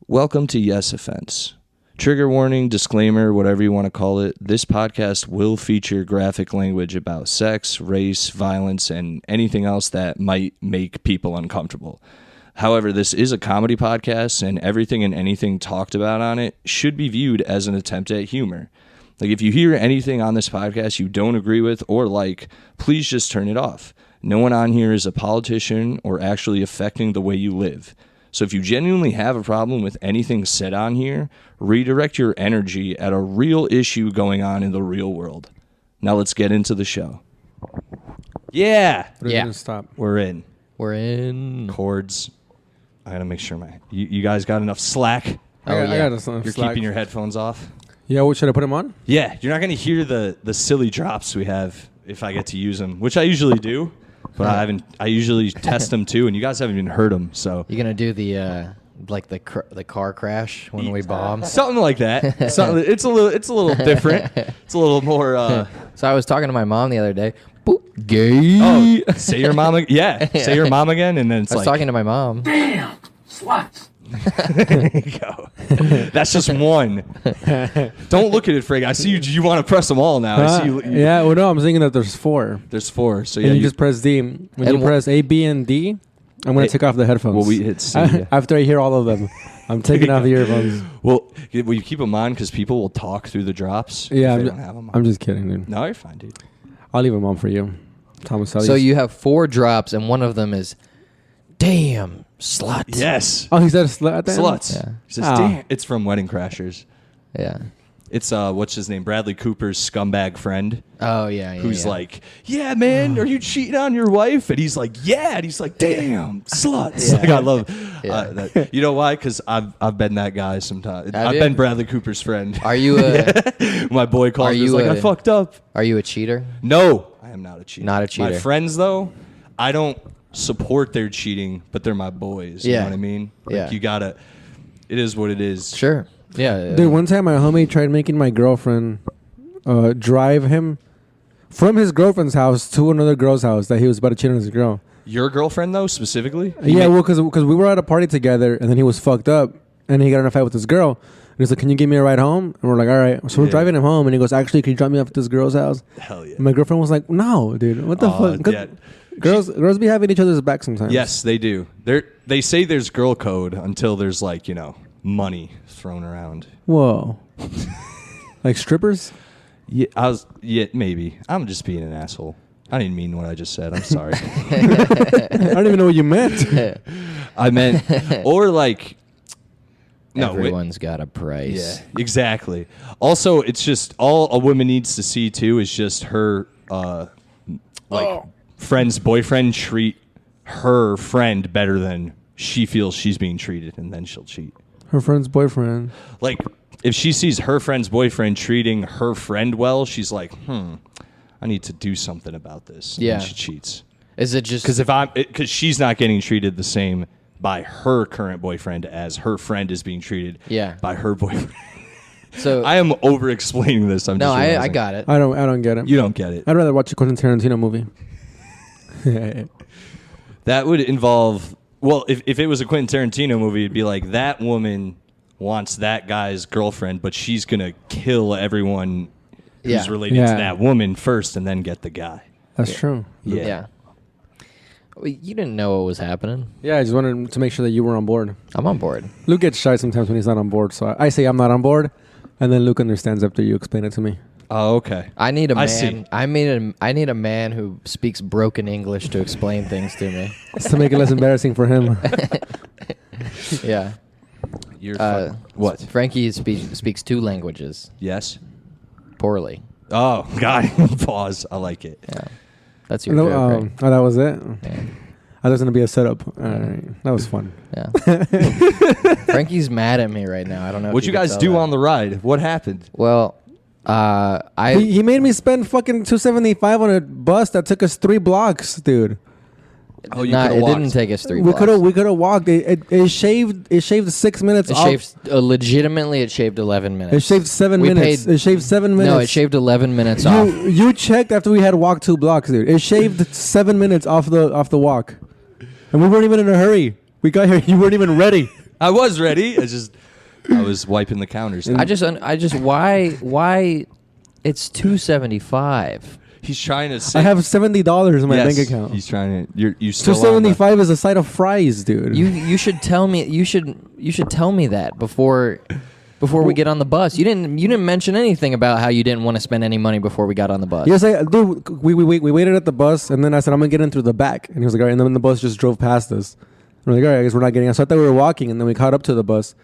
Welcome to Yes Offense. Trigger warning, disclaimer, whatever you want to call it. This podcast will feature graphic language about sex, race, violence, and anything else that might make people uncomfortable. However, this is a comedy podcast, and everything and anything talked about on it should be viewed as an attempt at humor. Like, if you hear anything on this podcast you don't agree with or like, please just turn it off. No one on here is a politician or actually affecting the way you live. So if you genuinely have a problem with anything said on here, redirect your energy at a real issue going on in the real world. Now let's get into the show. Yeah. Stop. We're in. We're in. Chords. I got to make sure you guys got enough slack. I got some You're slack. keeping your headphones off? Yeah, what should I put them on? Yeah, you're not going to hear the silly drops we have if I get to use them, which I usually do. But I usually test them too, and you guys haven't even heard them. So You gonna do the car crash when we bomb? something like that. It's a little different. It's a little more. So I was talking to my mom the other day. Boop, gay. Oh, say your mom. Say your mom again, and then it's I was talking to my mom. Damn, sluts. There you go. That's just one. Don't look at it, Frank. I see you want to press them all now. I see you. Yeah, well, no, I'm thinking that there's 4. There's 4. So And yeah, you just press D. When And you press A, B, and D, I'm going to take off the headphones. Well, we hit C. Yeah. After I hear all of them, I'm taking off the earphones. Well, will you keep them on because people will talk through the drops? Yeah, if they don't have them on. I'm just kidding, dude. No, you're fine, dude. I'll leave them on for you. Tomaselli. So you have 4 drops, and one of them is, damn, slut. Yes. Oh, he said slut at the end? Sluts. Yeah. He says, Oh. damn. It's from Wedding Crashers. Yeah. It's what's his name? Bradley Cooper's scumbag friend. Oh, yeah. Who's like, yeah, man, are you cheating on your wife? And he's like, yeah. And he's like, damn, sluts. Yeah. Like, I love Yeah. that. You know why? Because I've been that guy sometimes. Have I've you? been Bradley Cooper's friend. Are you a My boy called me. He's like, I fucked up. Are you a cheater? No, I am not a cheater. Not a cheater. My friends, though, I don't support their cheating, but they're my boys. You Yeah. know what I mean? Like, Yeah. you gotta, it is what it is. Sure. Yeah. Dude, one time my homie tried making my girlfriend drive him from his girlfriend's house to another girl's house that he was about to cheat on his girl. Your girlfriend, though, specifically? Yeah, well, because we were at a party together, and then he was fucked up, and he got in a fight with his girl. And he's like, "Can you give me a ride home?" And we're like, "All right." So we're driving him home, and he goes, "Actually, can you drop me off at this girl's house?" Hell yeah. And my girlfriend was like, "No, dude, what the fuck?" 'Cause yeah. Girls be having each other's back sometimes. Yes, they do. They say there's girl code until there's like, money thrown around. Whoa. Like strippers? Yeah, maybe. I'm just being an asshole. I didn't mean what I just said. I'm sorry. I don't even know what you meant. I meant, or like, no. Everyone's got a price. Yeah, exactly. Also, it's just all a woman needs to see too is just her, friend's boyfriend treat her friend better than she feels she's being treated, and then she'll cheat. Her friend's boyfriend. Like, if she sees her friend's boyfriend treating her friend well, she's like, I need to do something about this. Yeah. And she cheats. Is it just Because she's not getting treated the same by her current boyfriend as her friend is being treated by her boyfriend. so? I am over explaining this. No, I got it. I don't get it. You don't get it. I'd rather watch a Quentin Tarantino movie. That would involve, well, if it was a Quentin Tarantino movie, it'd be like that woman wants that guy's girlfriend, but she's going to kill everyone who's related to that woman first and then get the guy. That's true. Yeah. Well, you didn't know what was happening. Yeah, I just wanted to make sure that you were on board. I'm on board. Luke gets shy sometimes when he's not on board, so I say I'm not on board, and then Luke understands after you explain it to me. Oh, okay. I need a man. I see. I need a man who speaks broken English to explain things to me. It's to make it less embarrassing for him. Yeah. You're what? Frankie speaks 2 languages Yes. poorly. Oh, God. Pause. I like it. Yeah. That's your joke, right? Oh, that was it? Yeah. I thought it was going to be a setup. All right. That was fun. Yeah. Frankie's mad at me right now. I don't know. What'd you guys do on the ride? What happened? Well, He made me spend fucking $275 on a bus that took us 3 blocks, dude. Oh, you Nah, could've it walked. didn't take us 3 We blocks. could have walked. It shaved 6 minutes It off. shaved legitimately. It shaved 11 minutes. It shaved 7 We minutes. paid- It shaved 7 minutes. No, it shaved 11 minutes off. You checked after we had walked 2 blocks, dude. It shaved 7 minutes off the walk, and we weren't even in a hurry. We got here. You weren't even ready. I was ready. I was wiping the counters. I just why it's $275. He's trying to say I have $70 in my yes, bank account. He's trying to. You still $275 is a side of fries, dude. You should tell me you should tell me that before we get on the bus. You didn't mention anything about how you didn't want to spend any money before we got on the bus. Yes, dude. We waited at the bus, and then I said I'm gonna get in through the back, and he was like, all right. And then the bus just drove past us. And we're like, all right, I guess we're not getting. So I thought we were walking, and then we caught up to the bus,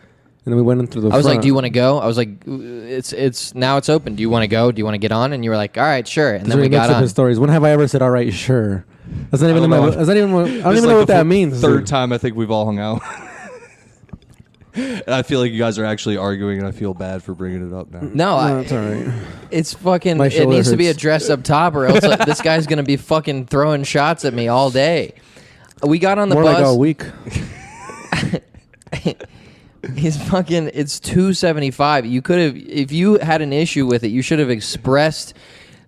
and then we went in through the. I was front. like, do you want to go? I was like, it's now it's open. Do you want to go? Do you want to get on? And you were like, all right, sure. And then we got on. His stories. When have I ever said all right, sure? That's not even. I don't even know what that means. Third time I think we've all hung out. And I feel like you guys are actually arguing, and I feel bad for bringing it up now. No, It's all right. it's fucking. My It shoulder needs to be hurts. addressed up top, or else this guy's gonna be fucking throwing shots at me all day. We got on the More bus. like a week. It's $275. You could have, if you had an issue with it, you should have expressed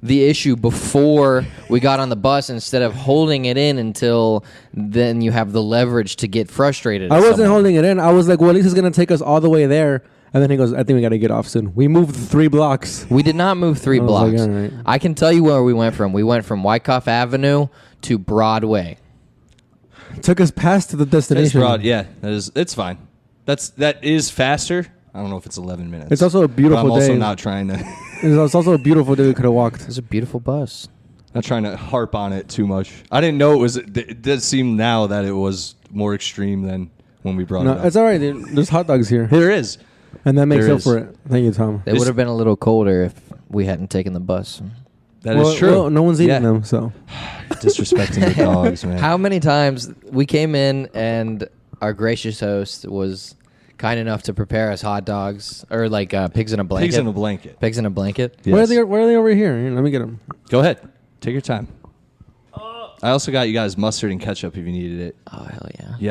the issue before we got on the bus instead of holding it in until then you have the leverage to get frustrated. I at wasn't someone. holding it in. I was like, well, at least it's gonna take us all the way there. And then he goes, I think we got to get off soon. We moved 3 blocks. We did not move 3 I was like, blocks. all right. I can tell you where we went from. We went from Wyckoff Avenue to Broadway. Took us past to the It's destination. broad. Yeah, it's fine. That is faster. I don't know if it's 11 minutes. It's also a beautiful but I'm also day. not trying to It's also a beautiful day we could have walked. It was a beautiful bus. not trying to harp on it too much. I didn't know it was. It does seem now that it was more extreme than when we brought No, it up. it's all right, dude. There's hot dogs here. There is. And that makes There up is. for it. Thank you, Tom. It would have been a little colder if we hadn't taken the bus. That is true. Well, no one's eating Yeah. them, so. Disrespecting the dogs, man. How many times we came in and our gracious host was kind enough to prepare us hot dogs or like pigs in a blanket. Pigs in a blanket. Pigs in a blanket. Yes. Where are they over here? Here, let me get them. Go ahead. Take your time. I also got you guys mustard and ketchup if you needed it. Oh hell yeah. You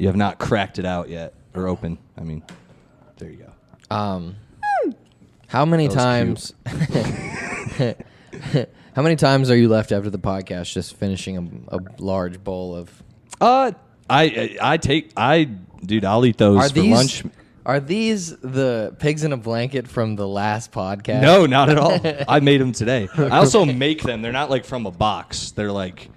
have not cracked it out yet or open. I mean, there you go. How many That was times? How many times are you left after the podcast just finishing a large bowl of? Dude, I'll eat those for lunch. Are these the pigs in a blanket from the last podcast? No, not at all. I made them today. I also make them. They're not like from a box. They're like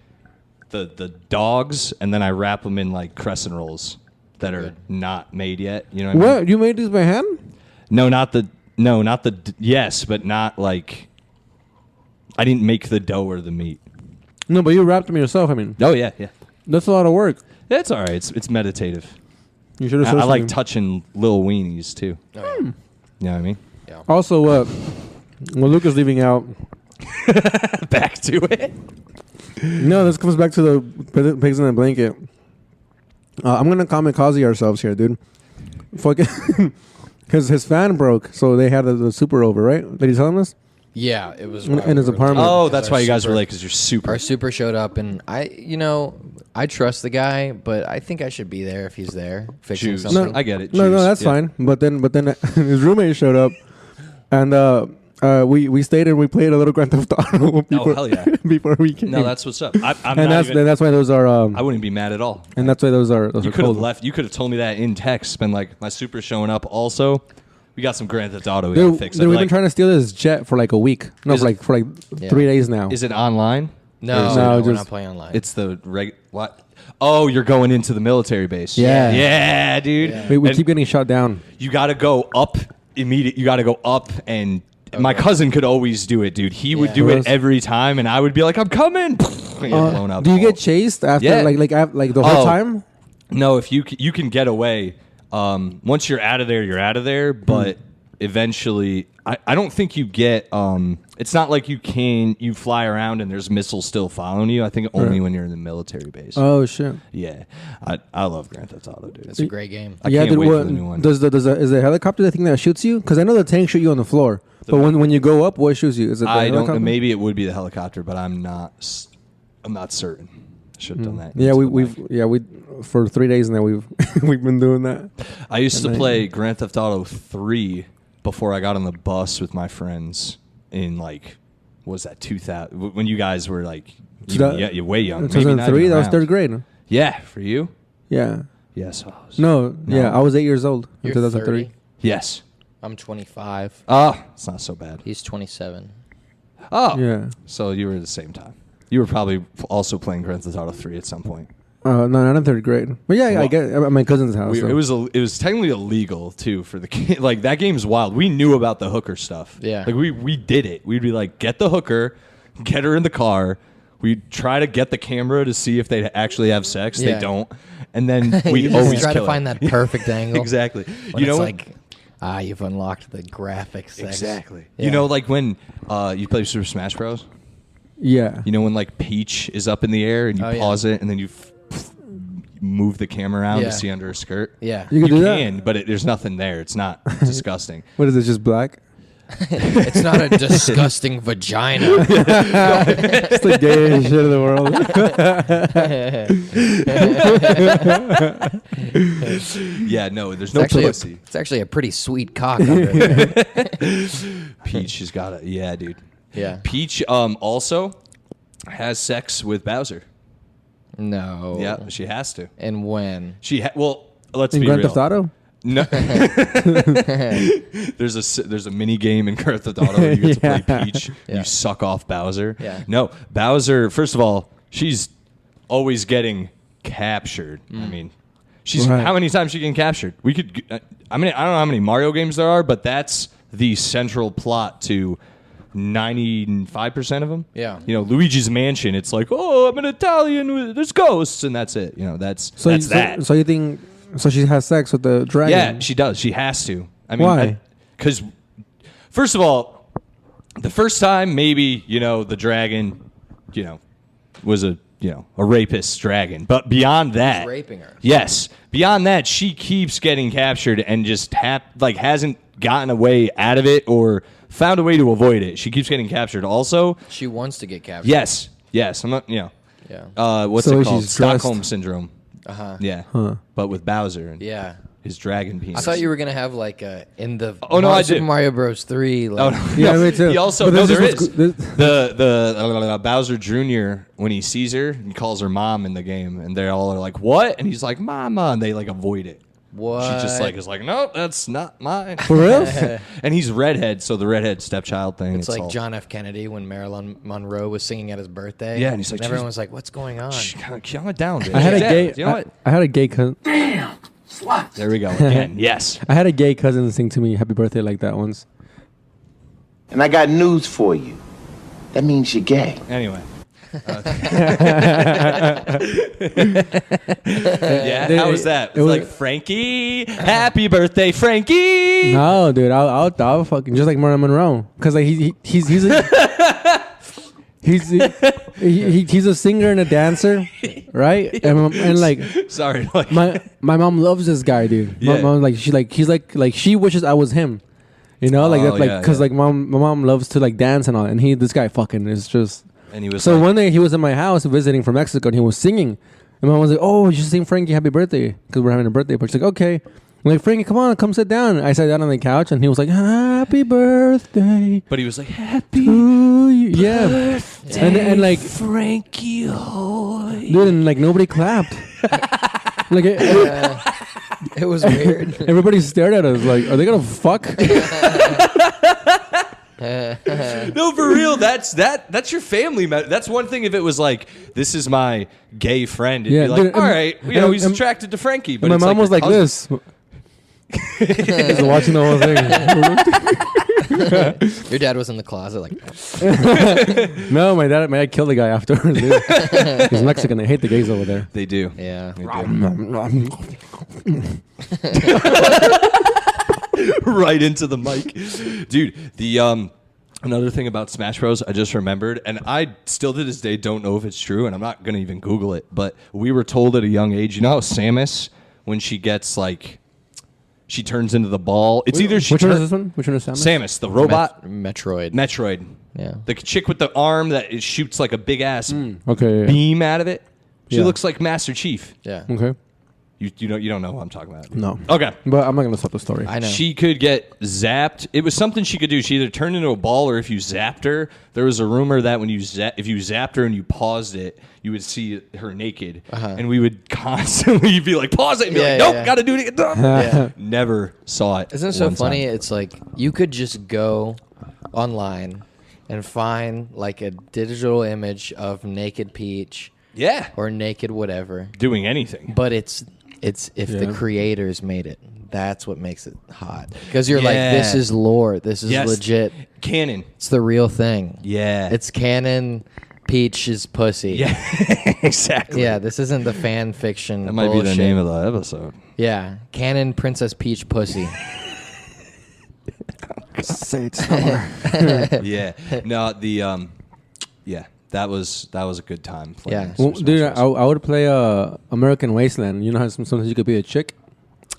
the dogs, and then I wrap them in like crescent rolls that are not made yet. You know what I mean? What? You made these by hand? Yes, but not like. I didn't make the dough or the meat. No, but you wrapped them yourself. I mean, Oh yeah. that's a lot of work. It's all right. It's meditative. You should have I said like something. touching little weenies too. Oh, yeah. You know what I mean? Yeah. Also, well, Luke is leaving out. Back to it. No, this comes back to the pigs in a blanket. I'm gonna kamikaze ourselves here, dude. Fucking, because his fan broke, so they had the super over, right? Did he tell him this? Yeah, it was In his apartment. Oh, that's why you guys were late because you're super. Our super showed up, and I trust the guy, but I think I should be there if he's there fixing Choose. something. I get it. No, Choose. that's Yeah. fine. But then his roommate showed up, and we stayed and we played a little Grand Theft Auto before, hell yeah. before we came. No, that's what's up. I'm and not even, that's why those are. I wouldn't be mad at all. And that's why those are. Those You are could have cold. left. You could have told me that in text. Been like, my super's showing up. Also, we got some Grand Theft Auto we gotta fix. Dude, we've been Like, trying to steal this jet for like a week. No, Is for like Yeah. 3 days now. is it online? No, No, we're just- not playing online. It's the what? Oh, you're going into the military base. Yeah. Yeah, dude. Yeah. we And keep getting shot down. You got to go up immediate. You got to go up, and my cousin could always do it, dude. He would Yeah. do Yes. it every time, and I would be like, "I'm coming." And get blown out Do you the get wall. chased after Yeah. like the whole Oh. time? No, if you can get away. Once you're out of there, you're out of there. But eventually, I don't think you get. It's not like you fly around and there's missiles still following you. I think only Right. when you're in the military base. Oh shit! Yeah, I love Grand Theft Auto, dude. It's a great game. I can't dude, wait for what- the new one. Is the helicopter the thing that shoots you? Because I know the tank shoot you on the floor, but when you go up, what shoots you? Is it the I don't know. helicopter? Maybe it would be the helicopter, but I'm not certain. I should have done that. Yeah, into the we back. for 3 days now we've we've been doing that. I used to And I- play Grand Theft Auto 3 before I got on the bus with my friends in like, what was that 2000? When you guys were like, So that- you're way young. Maybe not 2003. even That was around. third grade. Yeah, for you. Yeah. Yes. No, yeah, I was 8 years old in You're 2003. 30. Yes. I'm 25. It's not so bad. He's 27. Oh. Yeah. So you were at the same time. You were probably also playing Grand Theft Auto 3 at some point. No, not in third grade. But yeah, I Well, get at my cousin's house. So. It was technically illegal too for the kid. Like that game's wild. We knew about the hooker stuff. Yeah. Like we did it. We'd be like, get the hooker, get her in the car. We'd try to get the camera to see if they actually have sex. Yeah. They don't. And then we You always try to kill find it. that perfect angle. Exactly. When You know it's what? like, you've unlocked the graphic sex. Exactly. Yeah. You know, like when you play Super Smash Bros. Yeah. You know when like Peach is up in the air and you pause it and then you move the camera around Yeah. to see under her skirt. Yeah. You can do that? but there's nothing there. It's not disgusting. What is it? Just black? It's not a disgusting vagina. It's the gayest shit in the world. Yeah, no, there's no pussy. It's actually a pretty sweet cock under there. Peach has got it. Yeah, dude. Yeah. Peach also has sex with Bowser. No. Yeah, she has to. And when? Well, let's In be Grand real. Theft Auto? No. there's a mini game in Grand Theft Auto where you get to play Peach. Yeah. You suck off Bowser. Yeah. No, Bowser. First of all, she's always getting captured. I mean, she's Right. how many times she getting captured? We could. I mean, I don't know how many Mario games there are, but that's the central plot to 95% of them. Yeah. You know, Luigi's Mansion. It's like, oh, I'm an Italian. There's ghosts, and that's it. You know, that's that. So you think? So she has sex with the dragon? Yeah, she does. She has to. I mean, Why? Because, first of all, the first time maybe the dragon, was a rapist dragon. But beyond that, He's raping her. Yes, beyond that, she keeps getting captured and just hasn't gotten a way out of it or found a way to avoid it. She keeps getting captured. Also, She wants to get captured. yes. I'm not. Yeah. What's So it called? she's Stockholm dressed- syndrome. Uh-huh. Yeah, but with Bowser and Yeah. his dragon penis. I thought you were gonna have like in the Oh, no, I Super did. Mario Bros. 3. Like, Oh, no. Yeah, me too. He also But no, this there is is what's the Bowser Jr. when he sees her, he calls her mom in the game, and they all are like, "What?" And he's like, "Mama," and they like avoid it. What? She just is like, "Nope, that's not mine." For real? And he's redhead, so the redhead stepchild thing. It's like all, John F. Kennedy when Marilyn Monroe was singing at his birthday. Yeah, and he's like, everyone "Jeez." was like, "What's going on?" Shh, calm it down, bitch. I had a Yeah, gay. You know what? I had a gay cousin. Damn. Sluts. There we go again. Yes. I had a gay cousin sing to me "Happy Birthday" like that once. And I got news for you. That means you're gay. Anyway. Yeah, how was that? It was- like Frankie, happy birthday, Frankie. No, dude, I'll fucking just like Marilyn Monroe, cause like he's a, he's a singer and a dancer, right? And like Sorry, like my mom loves this guy, dude. My Yeah. mom he's she wishes I was him, like Oh, that, like yeah, cause yeah. like my mom loves to like dance and all, and this guy fucking is just. and he was So like, one day he was in my house visiting from Mexico, and he was singing. And my mom was like, "Oh, you should sing Frankie Happy Birthday because we're having a birthday party." She's like, "Okay." I'm like, "Frankie, come on, come sit down." I sat down on the couch, and he was like, "Happy birthday but he was like, happy to you." Yeah, and like, Frankie Hoy. dude, and like nobody clapped. Like It was weird. everybody stared at us, like, "Are they gonna fuck?" No, for real. That's your family. That's one thing. If it was like, this is my gay friend, it'd Yeah, be like, dude, all right, he's and- attracted to Frankie. But My it's mom was your like cousin. this, just watching the whole thing. Your dad was in the closet, like, No, my dad killed the guy afterwards. Dude. He's Mexican. I hate the gays over there. They do. yeah. They do. Right into the mic, dude. The another thing about Smash Bros. I just remembered, and I still to this day don't know if it's true, and I'm not gonna even Google it. But we were told at a young age, you know how Samus, when she gets like, she turns into the ball. It's either she Which one is this one? Which one is Samus? Samus, the robot. Metroid. Metroid. Yeah. The chick with the arm that it shoots like a big ass Okay. Yeah. beam out of it. She Yeah. looks like Master Chief. Yeah. Okay. You don't know what I'm talking about. No. Okay. But I'm not gonna stop the story. I know. She could get zapped. It was something she could do. She either turned into a ball, or if you zapped her, there was a rumor that when if you zapped her and you paused it, you would see her naked, and we would constantly be like, pause it, and be like, nope, gotta do it again. Never saw it. Isn't it so one funny? time. It's like you could just go online and find like a digital image of naked Peach Yeah. or naked whatever, Doing anything. but it's if the Yeah. creators made it. That's what makes it hot. Because you're like, this is lore. This is legit. Canon. It's the real thing. Yeah. It's canon. Peach's pussy. Yeah. Exactly. Yeah, this isn't the fan fiction. That might bullshit. be the name of the episode. Yeah, canon Princess Peach pussy. Say it somewhere. Yeah. No, yeah. That was a good time. playing Yeah. Super Well, Smash dude, Bros. I would play American Wasteland. You know how sometimes you could be a chick?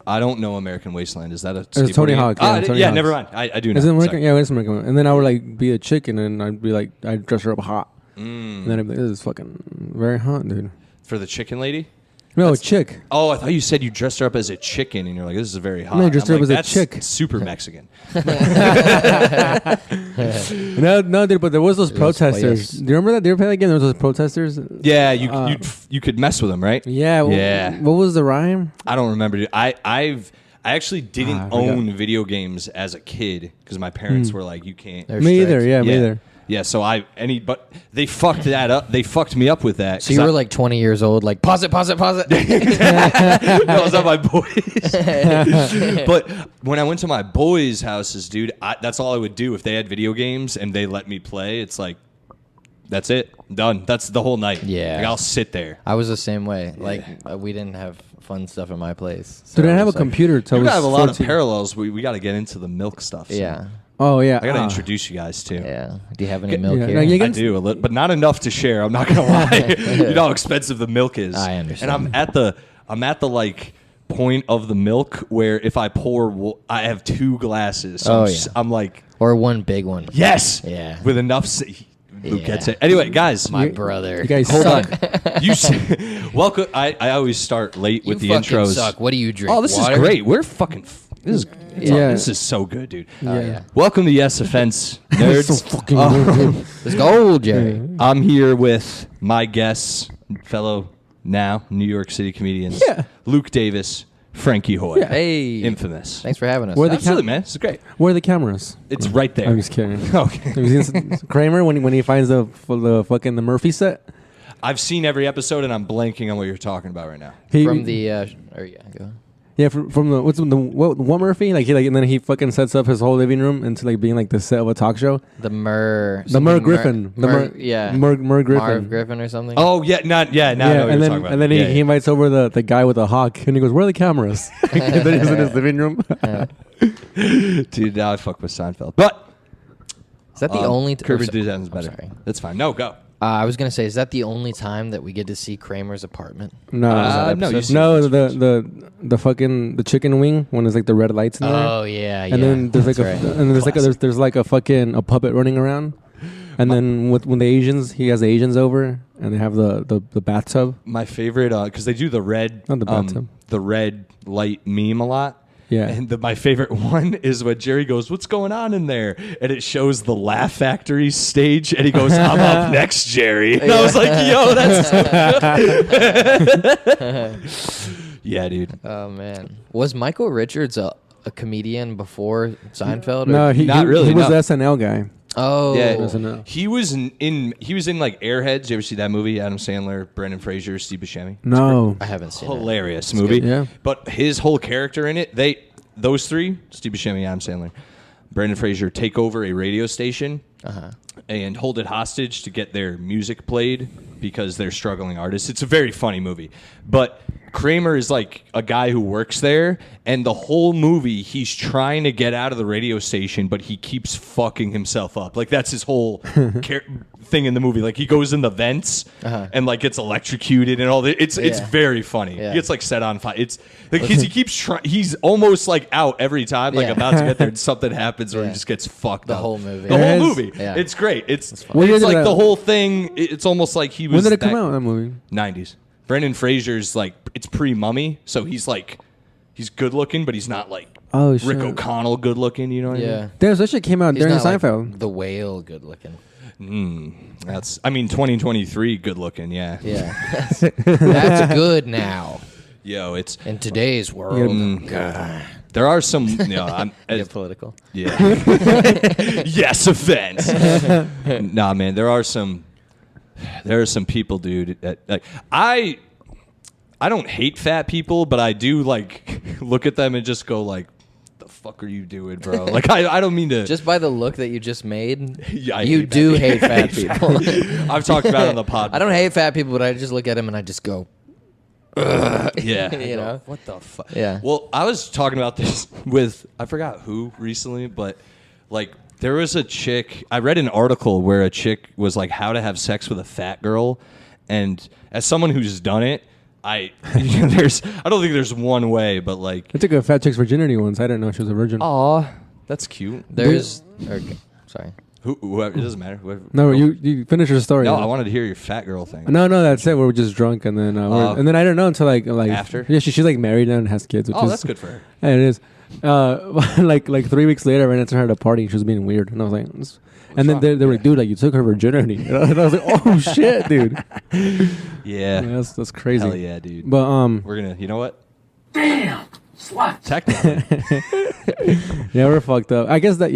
I don't know American Wasteland. Is that a It's Tony skateboarding game? Hawk, yeah, Tony yeah, Hawk's. never mind. I do know. Is it American? Sorry. Yeah, it's American. And then I would like be a chick, and then I'd be like, I'd dress her up hot. And then I'd be like, this is fucking very hot, dude. For the chicken lady? No, a chick. Oh, I thought you said you dressed her up as a chicken, and you're like, this is very hot. No, I dressed her I'm up like, as a that's chick. super Mexican. No, dude, but there was those protesters. pollas. Do you remember that? Did you ever play that game? There was those protesters. Yeah, you could mess with them, right? Yeah. Yeah. What was the rhyme? I don't remember. Dude. I actually didn't I forgot. own video games as a kid because my parents were like, you can't. They're Me strict. either. Yeah, me either. Yeah, so but they fucked that up. They fucked me up with that. So you were like 20 years old, like pause it. no, it's not my boys. But when I went to my boys' houses, dude, that's all I would do if they had video games and they let me play. It's like, that's it, done. That's the whole night. Yeah. like, I'll sit there. I was the same way. Like we didn't have fun stuff in my place. So Dude, I it have a was like- computer till I We was have a lot of 14. parallels. We got to get into the milk stuff. soon. Yeah. Oh yeah. I got to introduce you guys too. Yeah. Do you have any milk yeah, here? no, you I can- do a little, but not enough to share. I'm not gonna lie. You know how expensive the milk is. I understand. And I'm at the like point of the milk where if I pour, I have 2 glasses. So Oh, yeah. I'm like, Or one big one. yes, Yeah. with enough. Luke Yeah. gets it. Anyway, guys, My brother. You guys hold suck. on. Welcome. I always start late You with the fucking intros. suck. What do you drink? Oh, this Water? is great. We're fucking. This is. Yeah. This is so good, dude. Oh, yeah. Welcome to Yes Offense, nerds. So fucking good. Let's go, Jerry. I'm here with my guests, fellow now New York City comedians. Yeah. Luke Davis, Frankie Hoy. Hey. Infamous. Thanks for having us. Where the Absolutely, man. This is great. Where are the cameras? It's right there. I'm just kidding. Okay. Have you seen Kramer when he finds the fucking the Murphy set? I've seen every episode, and I'm blanking on what you're talking about right now. From the go. Yeah, from the what Murphy? Like and then he fucking sets up his whole living room into like being like the set of a talk show. The Mur Griffin. Yeah. Mur Griffin. Marv Griffin or something. Oh yeah, now I know what and you're then talking about. and then Yeah, he invites over the guy with the hawk and he goes, "Where are the cameras?" And then he's in his living room. dude, now I fuck with Seinfeld. But Is that the only Curb or- Enthusiasm's I'm better. sorry. That's fine. No, go. I was gonna say, is that the only time that we get to see Kramer's apartment? No, no, you see no, it. the fucking the chicken wing when there's like the red lights in there. Oh yeah, And then there's like That's right. and there's like there's like a fucking a puppet running around, and then when the Asians he has the Asians over and they have the bathtub. My favorite, because they do the red, Not the bathtub. the red light meme a lot. Yeah. And my favorite one is when Jerry goes, "What's going on in there?" And it shows the Laugh Factory stage, and he goes, "I'm up next, Jerry." And I was like, "Yo, that's so good." Yeah, dude. Oh man, was Michael Richards a comedian before Seinfeld? Or? No, he Not really, He was no. the SNL guy. Oh, Yeah, SNL. he was in like Airheads. You ever see that movie? Adam Sandler, Brendan Fraser, Steve Buscemi. No. I haven't seen it. Hilarious movie. good. Yeah. But his whole character in it, those three, Steve Buscemi, Adam Sandler, Brendan Fraser, take over a radio station and hold it hostage to get their music played because they're struggling artists. It's a very funny movie. But Kramer is like a guy who works there, and the whole movie he's trying to get out of the radio station, but he keeps fucking himself up. Like that's his whole thing in the movie. Like he goes in the vents and like gets electrocuted and all that. It's very funny. Yeah. He gets like set on fire. It's like he keeps trying. He's almost like out every time, like Yeah. about to get there, and something happens where Yeah. he just gets fucked The up. whole movie. The whole Yes. movie. Yeah. It's great. It's What year it's did like that- the whole thing. It's almost like he was. When did it come out? That movie. 90s. Brendan Fraser's like it's pre-Mummy, so he's good looking, but he's not like Oh, shit. Rick O'Connell good looking. You know what I mean? Yeah. There's that shit came out He's during not like Seinfeld. the whale good looking. That's 2023 good looking. Yeah. Yeah. That's good now. Yo, it's In today's world. there are some. I'm Get political. yeah. Yes, offense. Nah, man, there are some people, dude. Like I don't hate fat people, but I do like look at them and just go like, "The fuck are you doing, bro?" Like I don't mean to. Just by the look that you just made, Yeah, I you hate do that. hate fat people. I've talked about it on the pod. I don't hate fat people, but I just look at them and I just go, Yeah. you know? What the fuck? Yeah. Well, I was talking about this with, I forgot who recently, but like there was a chick, I read an article where a chick was like how to have sex with a fat girl. And as someone who's done it, I don't think there's one way, but like. I took a fat chick's virginity once. I didn't know she was a virgin. Aw, that's cute. There's, sorry. Whoever, it doesn't matter. Whoever, No, you finish your story. No, now. I wanted to hear your fat girl thing. No, that's it. We were just drunk, and then and then I don't know until like After? Yeah, she's like married now and has kids. Which Oh, is, that's good for her. Yeah, it is. Like 3 weeks later, I ran into her at a party. And she was being weird, and I was like, and then they were like, dude, like you took her virginity, and I was like, oh shit, dude. Yeah. Yeah, that's crazy. Hell yeah, dude. But We're gonna, you know what? Damn! Slut! Technically. yeah, we're fucked up. I guess that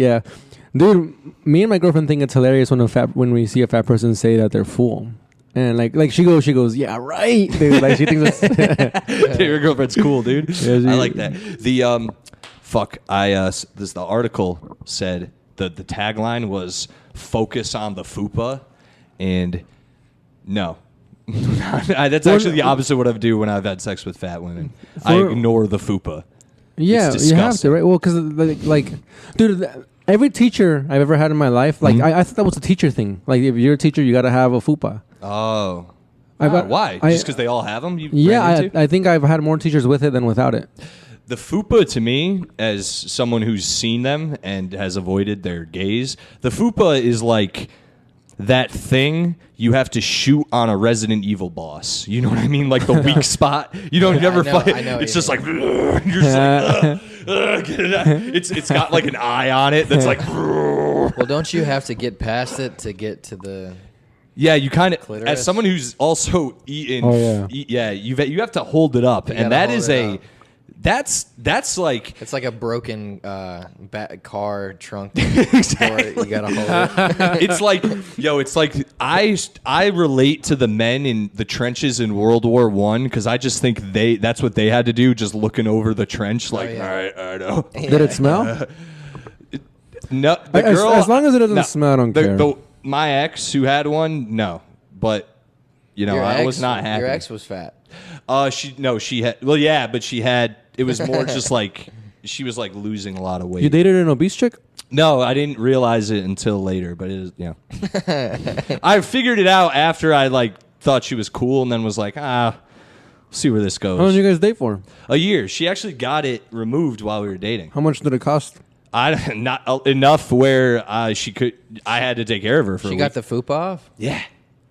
dude. Me and my girlfriend think it's hilarious when we see a fat person say that they're full. And like she goes, yeah, right, dude. Like she thinks that's Your girlfriend's cool, dude. Yeah, I like that. The the article said the tagline was "Focus on the fupa," and no, that's actually the opposite of what I do when I've had sex with fat women. I ignore the fupa. Yeah, It's you have to, disgusting. right? Well, because like, dude, every teacher I've ever had in my life, like, I thought that was a teacher thing. Like, if you're a teacher, you got to have a fupa. Oh, why? I- Just because they all have them? I think I've had more teachers with it than without it. The fupa, to me, as someone who's seen them and has avoided their gaze, the fupa is like that thing you have to shoot on a Resident Evil boss. You know what I mean? Like the weak spot. You don't Yeah, ever I know- fight. I know what It's you just like you're just like get it out. It's got like an eye on it that's like. Well, don't you have to get past it to get to the... Yeah, you kind of, Clitoris? as someone who's also eaten, Oh, yeah. you have to hold it up, and gotta that hold is it up. that's like It's like a broken car trunk door. Exactly. You gotta hold it. it's like I relate to the men in the trenches in World War I because I just think that's what they had to do, just looking over the trench like, yeah. all right, I know. Did it smell? No, the As- girl, as long as it doesn't no, smell, I don't care. My ex who had one, no, but I was not happy. Your ex was fat. She had, well, yeah, but she had, it was more just like, she was like losing a lot of weight. You dated an obese chick? No, I didn't realize it until later, but it is, I figured it out after I like thought she was cool and then was like, see where this goes. How long did you guys date for? A year. She actually got it removed while we were dating. How much did it cost? Not enough where I had to take care of her for a She week. got the fupa off? Yeah.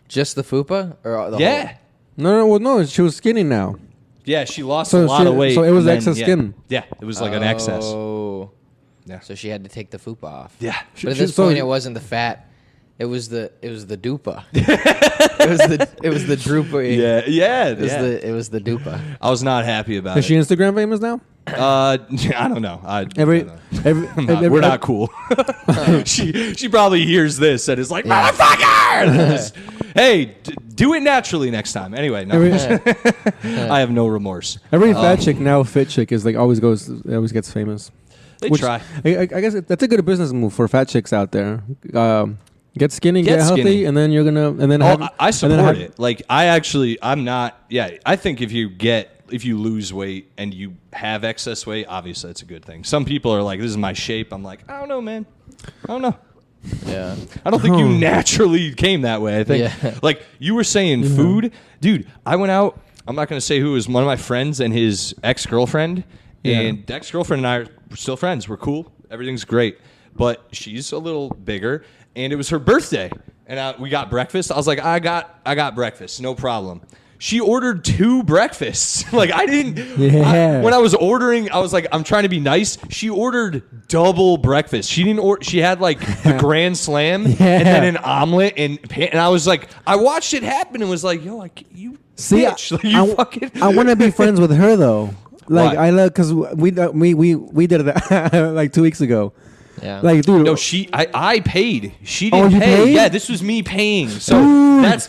Just the fupa? Or the Yeah. whole? No, she was skinny now. Yeah, she lost So a lot of weight. so it was and then, excess yeah. skin. Yeah, it was like an excess. Oh. Yeah. So she had to take the fupa off. Yeah. But at this so- point, it wasn't the fat. It was the Doopa. it was the Droopa. Yeah. It was the Doopa. I was not happy about Is it. she Instagram famous now? I don't know. Every, we're not cool. she probably hears this and is like, motherfucker! Hey, do it naturally next time. Anyway, no. I have no remorse. Every fat chick now, fit chick is like always gets famous. They Which, try. I guess that's a good business move for fat chicks out there. Get skinny, get healthy, skinny. and then you're gonna and then I support it. Like I'm not. Yeah, I think if you lose weight and you have excess weight, obviously that's a good thing. Some people are like, this is my shape. I'm like, I don't know, man. I don't know. Yeah. I don't think you naturally came that way. I think, like you were saying, food, dude. I went out. I'm not going to say who, it was one of my friends and his ex-girlfriend, and the ex-girlfriend and I are still friends. We're cool. Everything's great, but she's a little bigger, and it was her birthday, and we got breakfast. I was like, I got breakfast, no problem. She ordered 2 breakfasts. Like I didn't. Yeah. When I was ordering, I was like, I'm trying to be nice. She ordered double breakfast. She didn't order. She had like the Grand Slam and then an omelet and I was like, I watched it happen and was like, yo, you bitch. Like, you fucking. I want to be friends with her though. Like Why? I love because we did that like 2 weeks ago. Yeah. Like, dude. No, I paid. She didn't you pay. paid? Yeah, this was me paying. So Dude. that's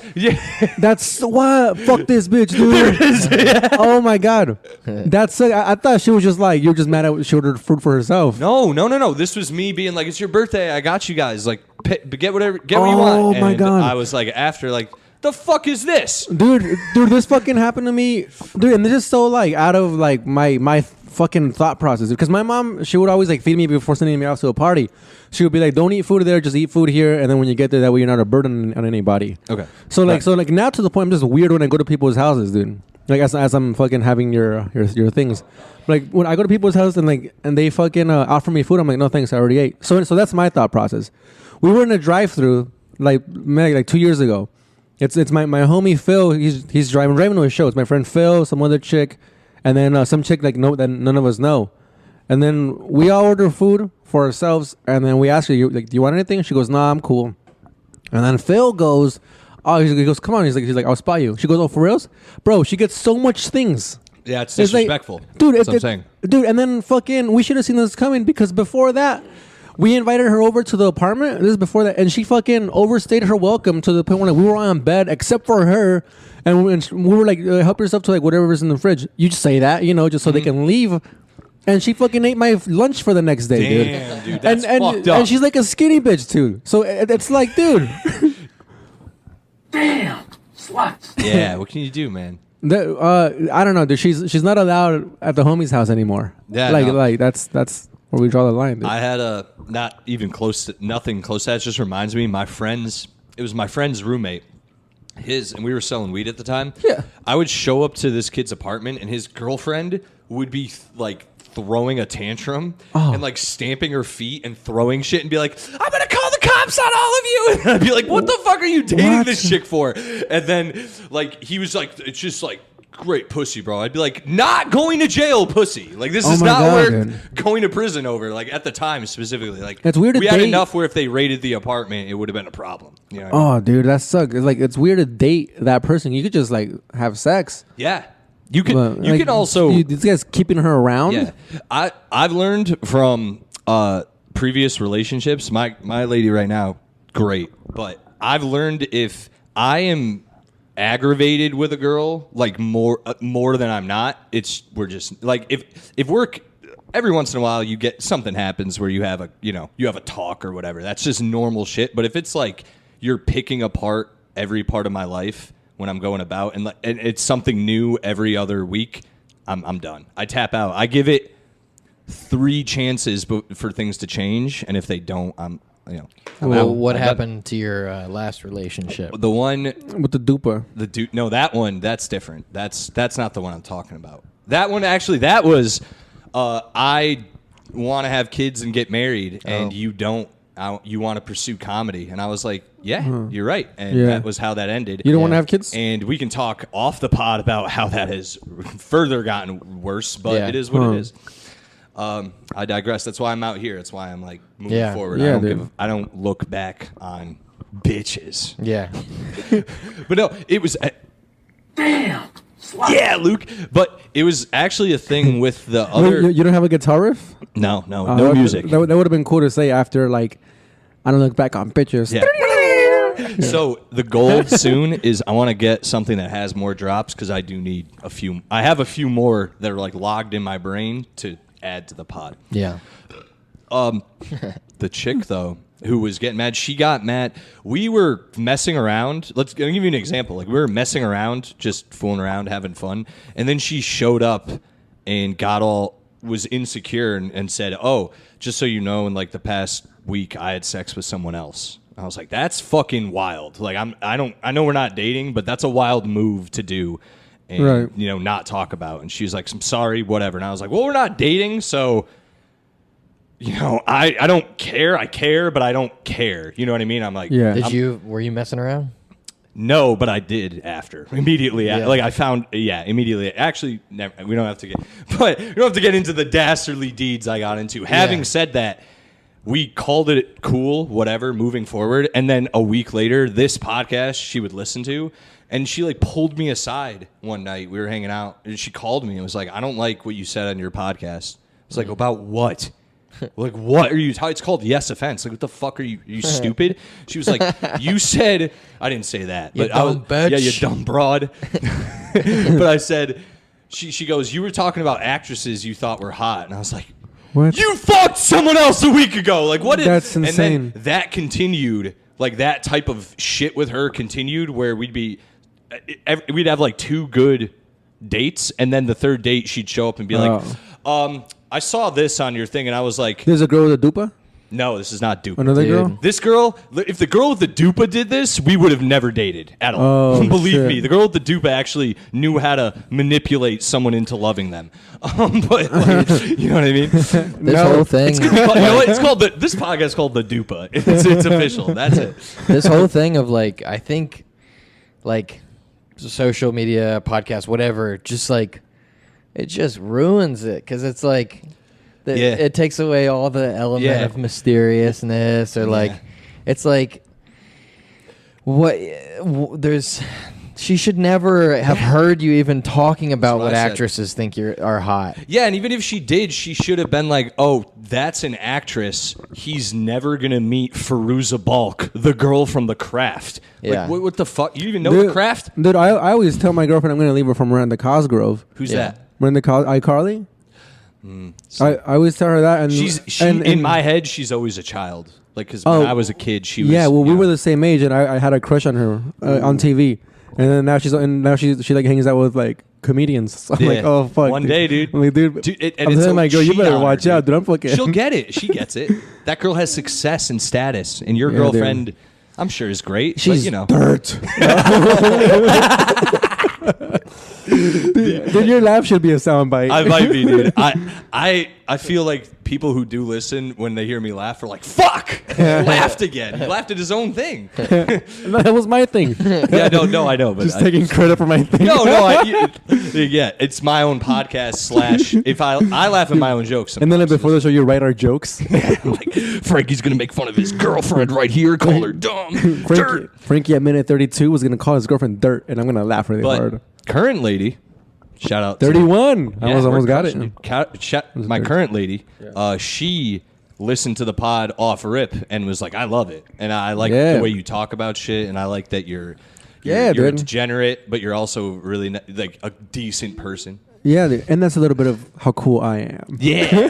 That's what. Fuck this bitch, dude. Oh my god. That's. I thought she was just like you're just mad at she ordered food for herself. No. This was me being like, it's your birthday. I got you guys. Like, get what you want. Oh my And God. I was like, after like, the fuck is this? Dude, this fucking happened to me, dude, and this is so like out of like my fucking thought process. Because my mom, she would always like feed me before sending me out to a party. She would be like, "Don't eat food there, just eat food here, and then when you get there, that way you're not a burden on anybody." Okay. So like now to the point, I'm just weird when I go to people's houses, dude. Like as I'm fucking having your things, like when I go to people's houses and they fucking offer me food, I'm like, no thanks, I already ate. So that's my thought process. We were in a drive-through like 2 years ago. It's my homie Phil. He's driving to a show. It's my friend Phil, some other chick, and then some chick that none of us know. And then we all order food for ourselves, and then we ask her, "Do you want anything?" She goes, "Nah, I'm cool." And then Phil goes, "Oh," he goes, "Come on." He's like, "I'll spot you." She goes, "Oh, for reals, bro?" She gets so much things. Yeah, it's Like, disrespectful. dude. That's what I'm saying. Dude, and then fucking, we should have seen this coming because before that, we invited her over to the apartment. This is before that, and she fucking overstayed her welcome to the point where we were on bed except for her, and we were like, "Help yourself to like whatever's in the fridge." You just say that, just so they can leave. And she fucking ate my lunch for the next day, Damn, dude, that's and fucked up. And she's like a skinny bitch too. So it's like, dude. Damn, sluts. Yeah, what can you do, man? I don't know, dude. She's not allowed at the homie's house anymore. Yeah, like no. like that's where we draw the line, dude. I had nothing close to that. It just reminds me, it was my friend's roommate, and we were selling weed at the time. Yeah. I would show up to this kid's apartment and his girlfriend would be like throwing a tantrum and like stamping her feet and throwing shit and be like, "I'm gonna call the cops on all of you." And I'd be like, "What the fuck are you dating this chick for?" And then like he was like, "It's just like great pussy, bro." I'd be like, "Not going to jail, pussy. Like this is my not God, worth dude. going to prison over." Like at the time specifically, like It's weird to we had date- enough where if they raided the apartment, it would have been a problem. You know what I mean? Oh, dude, that sucks. It's like it's weird to date that person. You could just like have sex. Yeah, you can. But, You like, can also. this guy's keeping her around. Yeah, I've learned from previous relationships. My lady right now, great, but I've learned if I am aggravated with a girl like more than I'm not, we're just like if we're every once in a while you get something happens where you have a talk or whatever. That's just normal shit. But if it's like you're picking apart every part of my life when I'm going about and it's something new every other week, I'm done. I tap out. I give it 3 chances for things to change, and if they don't, I'm Well, out. what happened to your last relationship? The one With the Doopa. no, that one, that's different. That's not the one I'm talking about. That one actually, that was I want to have kids and get married, and you don't. You want to pursue comedy, and I was like, yeah, you're right, and Yeah. that was how that ended. You don't want to have kids? And we can talk off the pod about how that has further gotten worse, but Yeah. it is what it is. I digress. That's why I'm out here. That's why I'm like moving Yeah. forward. Yeah, I don't dude. I don't look back on bitches. Yeah. But no, it was. Damn, sluts. Yeah, Luke. But it was actually a thing with the You, other. you don't have a guitar riff? No That no would- music. That would have been cool to say after like I don't look back on pictures. Yeah. So the goal soon is I want to get something that has more drops because I do need a few. I have a few more that are like logged in my brain to add to the pod. Yeah. The chick though, who was getting mad, she got mad. We were messing around. I'll give you an example. Like we were messing around, just fooling around, having fun, and then she showed up and was insecure and said, "Oh, just so you know, in like the past week, I had sex with someone else." I was like, "That's fucking wild." Like I know we're not dating, but that's a wild move to do. And, Right. not talk about. And she's like, "I'm sorry, whatever." And I was like, "Well, we're not dating, so I don't care. I care, but I don't care." You know what I mean? I'm like, Yeah. Were you messing around? No, but I did after. Immediately. Yeah. Like, I found, immediately. Actually, never, we don't have to get into the dastardly deeds I got into. Having said that, we called it cool, whatever, moving forward. And then a week later, this podcast she would listen to, and she, like, pulled me aside one night. We were hanging out, and she called me and was like, I don't like what you said on your podcast. I was like, about what? Like, what are you talking? It's called Yes Offense. Like, what the fuck are you stupid? She was like, you said, I didn't say that, but I was, bitch. yeah, you dumb broad. But I said, she goes, you were talking about actresses you thought were hot. And I was like, What? you fucked someone else a week ago. Like, what is, That's insane. And then that continued, like, that type of shit with her continued where we'd have like 2 good dates. And then the third date, she'd show up and be like, I saw this on your thing, and I was like, There's a girl with a Doopa? no, this is not Doopa. Another Dude. girl? This girl, if the girl with the Doopa did this, we would have never dated at all. Oh, Believe shit. me, the girl with the Doopa actually knew how to manipulate someone into loving them. But, like, you know what I mean? This whole thing. You know what? It's called this podcast is called the Doopa. It's official. That's it. This whole thing of, like, I think, like, social media, podcast, whatever, just like, it just ruins it because it's like, it takes away all the element of mysteriousness or like, it's like, she should never have heard you even talking about what what I said. actresses think are hot. Yeah, and even if she did, she should have been like, oh, that's an actress. He's never going to meet Fairuza Balk, the girl from The Craft. Yeah. Like, what the fuck? You even know The Craft? Dude, I always tell my girlfriend I'm going to leave her from Miranda Cosgrove. Who's Yeah. that? Miranda iCarly? I always tell her that. And In my head, she's always a child. Like, because when I was a kid, she was. Yeah, well, we you know. were the same age, and I had a crush on her on TV. And then now she like hangs out with like comedians. So I'm like, oh fuck. One day, dude. I'm like, dude, and I'm it's telling my girl, you better watch out, dude. I'm fucking. She'll get it. She gets it. That girl has success and status, and your Yeah, girlfriend, dude. I'm sure, is great. She's but, you know, dirt. Dude, your laugh should be a soundbite. I might be, dude. I feel like people who do listen when they hear me laugh are like, "Fuck!" He laughed again. He laughed at his own thing. That was my thing. Yeah, no, I know, but Just taking credit for my thing. No, yeah, it's my own podcast / if I laugh at my own jokes. And then sometimes. before the show, you write our jokes. Like, Frankie's gonna make fun of his girlfriend right here, call her dumb, dirt. Frankie at minute 32 was gonna call his girlfriend dirt, and I'm gonna laugh really But hard. current lady, shout out to 31. I Yeah, almost got it. My current lady, she listened to the pod off rip and was like, I love it. And I like Yeah. the way you talk about shit. And I like that you're a dude. degenerate, but you're also really like a decent person. Yeah, dude. And that's a little bit of how cool I am. Yeah.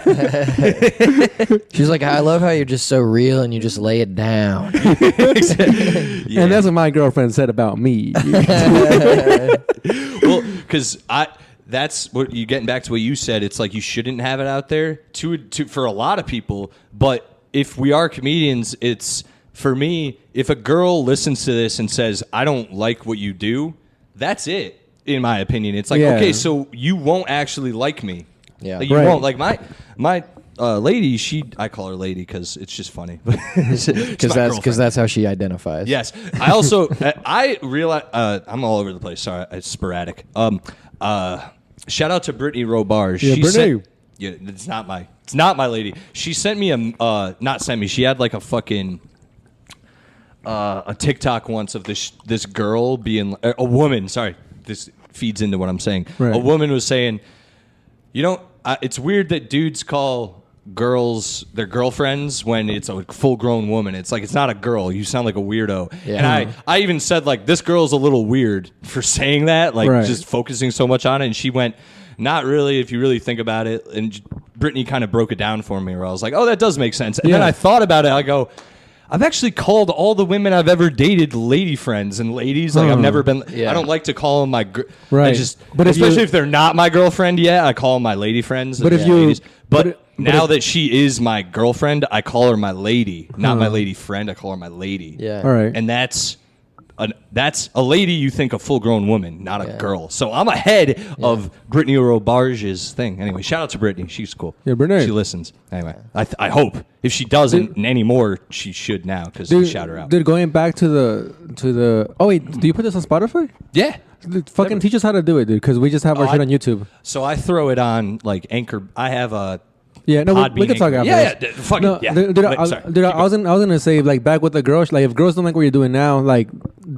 She's like, I love how you're just so real and you just lay it down. Yeah. And that's what my girlfriend said about me. Well, because that's what you getting back to what you said. It's like you shouldn't have it out there for a lot of people. But if we are comedians, it's for me. If a girl listens to this and says, "I don't like what you do," that's it. In my opinion, it's like, Yeah. okay, so you won't actually like me. Yeah. Like, you Right. won't like my lady. I call her lady because it's just funny. Because that's how she identifies. Yes. I also I realize I'm all over the place. Sorry, it's sporadic. Shout out to Brittany Robar. Yeah, Brittany. It's not my lady. She sent me not sent me. She had like a fucking a TikTok once of this girl being a woman. Sorry, this feeds into what I'm saying. Right. A woman was saying, it's weird that dudes call girls their girlfriends when it's a full-grown woman. It's like, it's not a girl. You sound like a weirdo. Yeah. And I even said, like, this girl's a little weird for saying that, like, Right. just focusing so much on it. And she went, not really, if you really think about it. And Brittany kind of broke it down for me, where I was like, oh, that does make sense. And then Yeah. I thought about it. I go, I've actually called all the women I've ever dated lady friends and ladies. Like, I've never been. Yeah. I don't like to call them my. Right. But if especially you- if they're not my girlfriend yet, I call them my lady friends. But if Yeah, you- ladies. but now if- that she is my girlfriend, I call her my lady, not my lady friend. I call her my lady. Yeah. All right. And that's that's a lady. You think a full-grown woman, not a girl. So I'm ahead of Brittany Robarge's thing. Anyway, shout out to Brittany. She's cool. Yeah, Brittany. She listens. Anyway, I hope if she doesn't anymore, she should now because we shout her out. Dude, going back to the. Oh wait, do you put this on Spotify? Yeah. Dude, fucking teach us how to do it, dude. Because we just have our shit on YouTube. So I throw it on like Anchor. I have a. Yeah, no, we can talk after. Dude, I was gonna say like back with the girls, like if girls don't like what you're doing now, like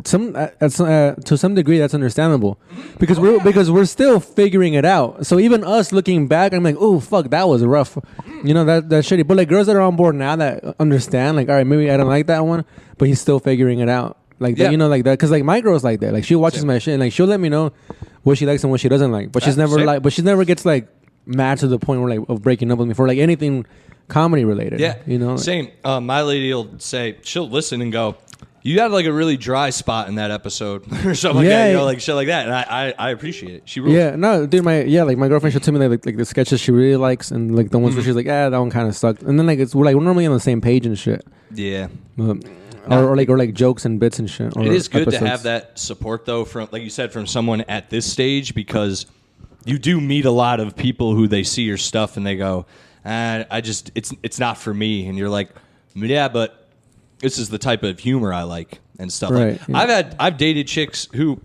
to some degree that's understandable, because we're still figuring it out. So even us looking back, I'm like, oh fuck, that was rough, that's shitty. But like girls that are on board now that understand, like all right, maybe I don't like that one, but he's still figuring it out, like that, like that, because like my girl's like that, like she watches my shit and like she'll let me know what she likes and what she doesn't like, but she's never she never gets like mad to the point where like of breaking up with me for like anything comedy related. Yeah, same. My lady will say she'll listen and go, "You had like a really dry spot in that episode," or something like that. Like shit like that, and I appreciate it. She rules. Yeah, no, dude, my girlfriend she'll tell me like the sketches she really likes and like the ones where she's like, that one kind of sucked, and then like we're normally on the same page and shit. Yeah. Or like jokes and bits and shit. It is good to have that support though from, like you said, from someone at this stage, because you do meet a lot of people who they see your stuff and they go, it's not for me. And you're like, yeah, but this is the type of humor I like and stuff. Right. Like, yeah. I've dated chicks who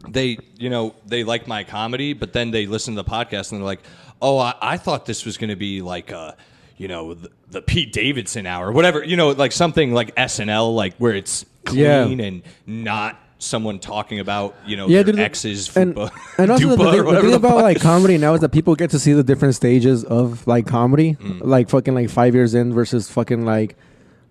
they like my comedy, but then they listen to the podcast and they're like, oh, I thought this was going to be like, the Pete Davidson hour or whatever, like something like SNL, like where it's clean and not someone talking about, their ex's fupa. And also Doopa the thing about like comedy now is that people get to see the different stages of like comedy, like fucking like 5 years in versus fucking like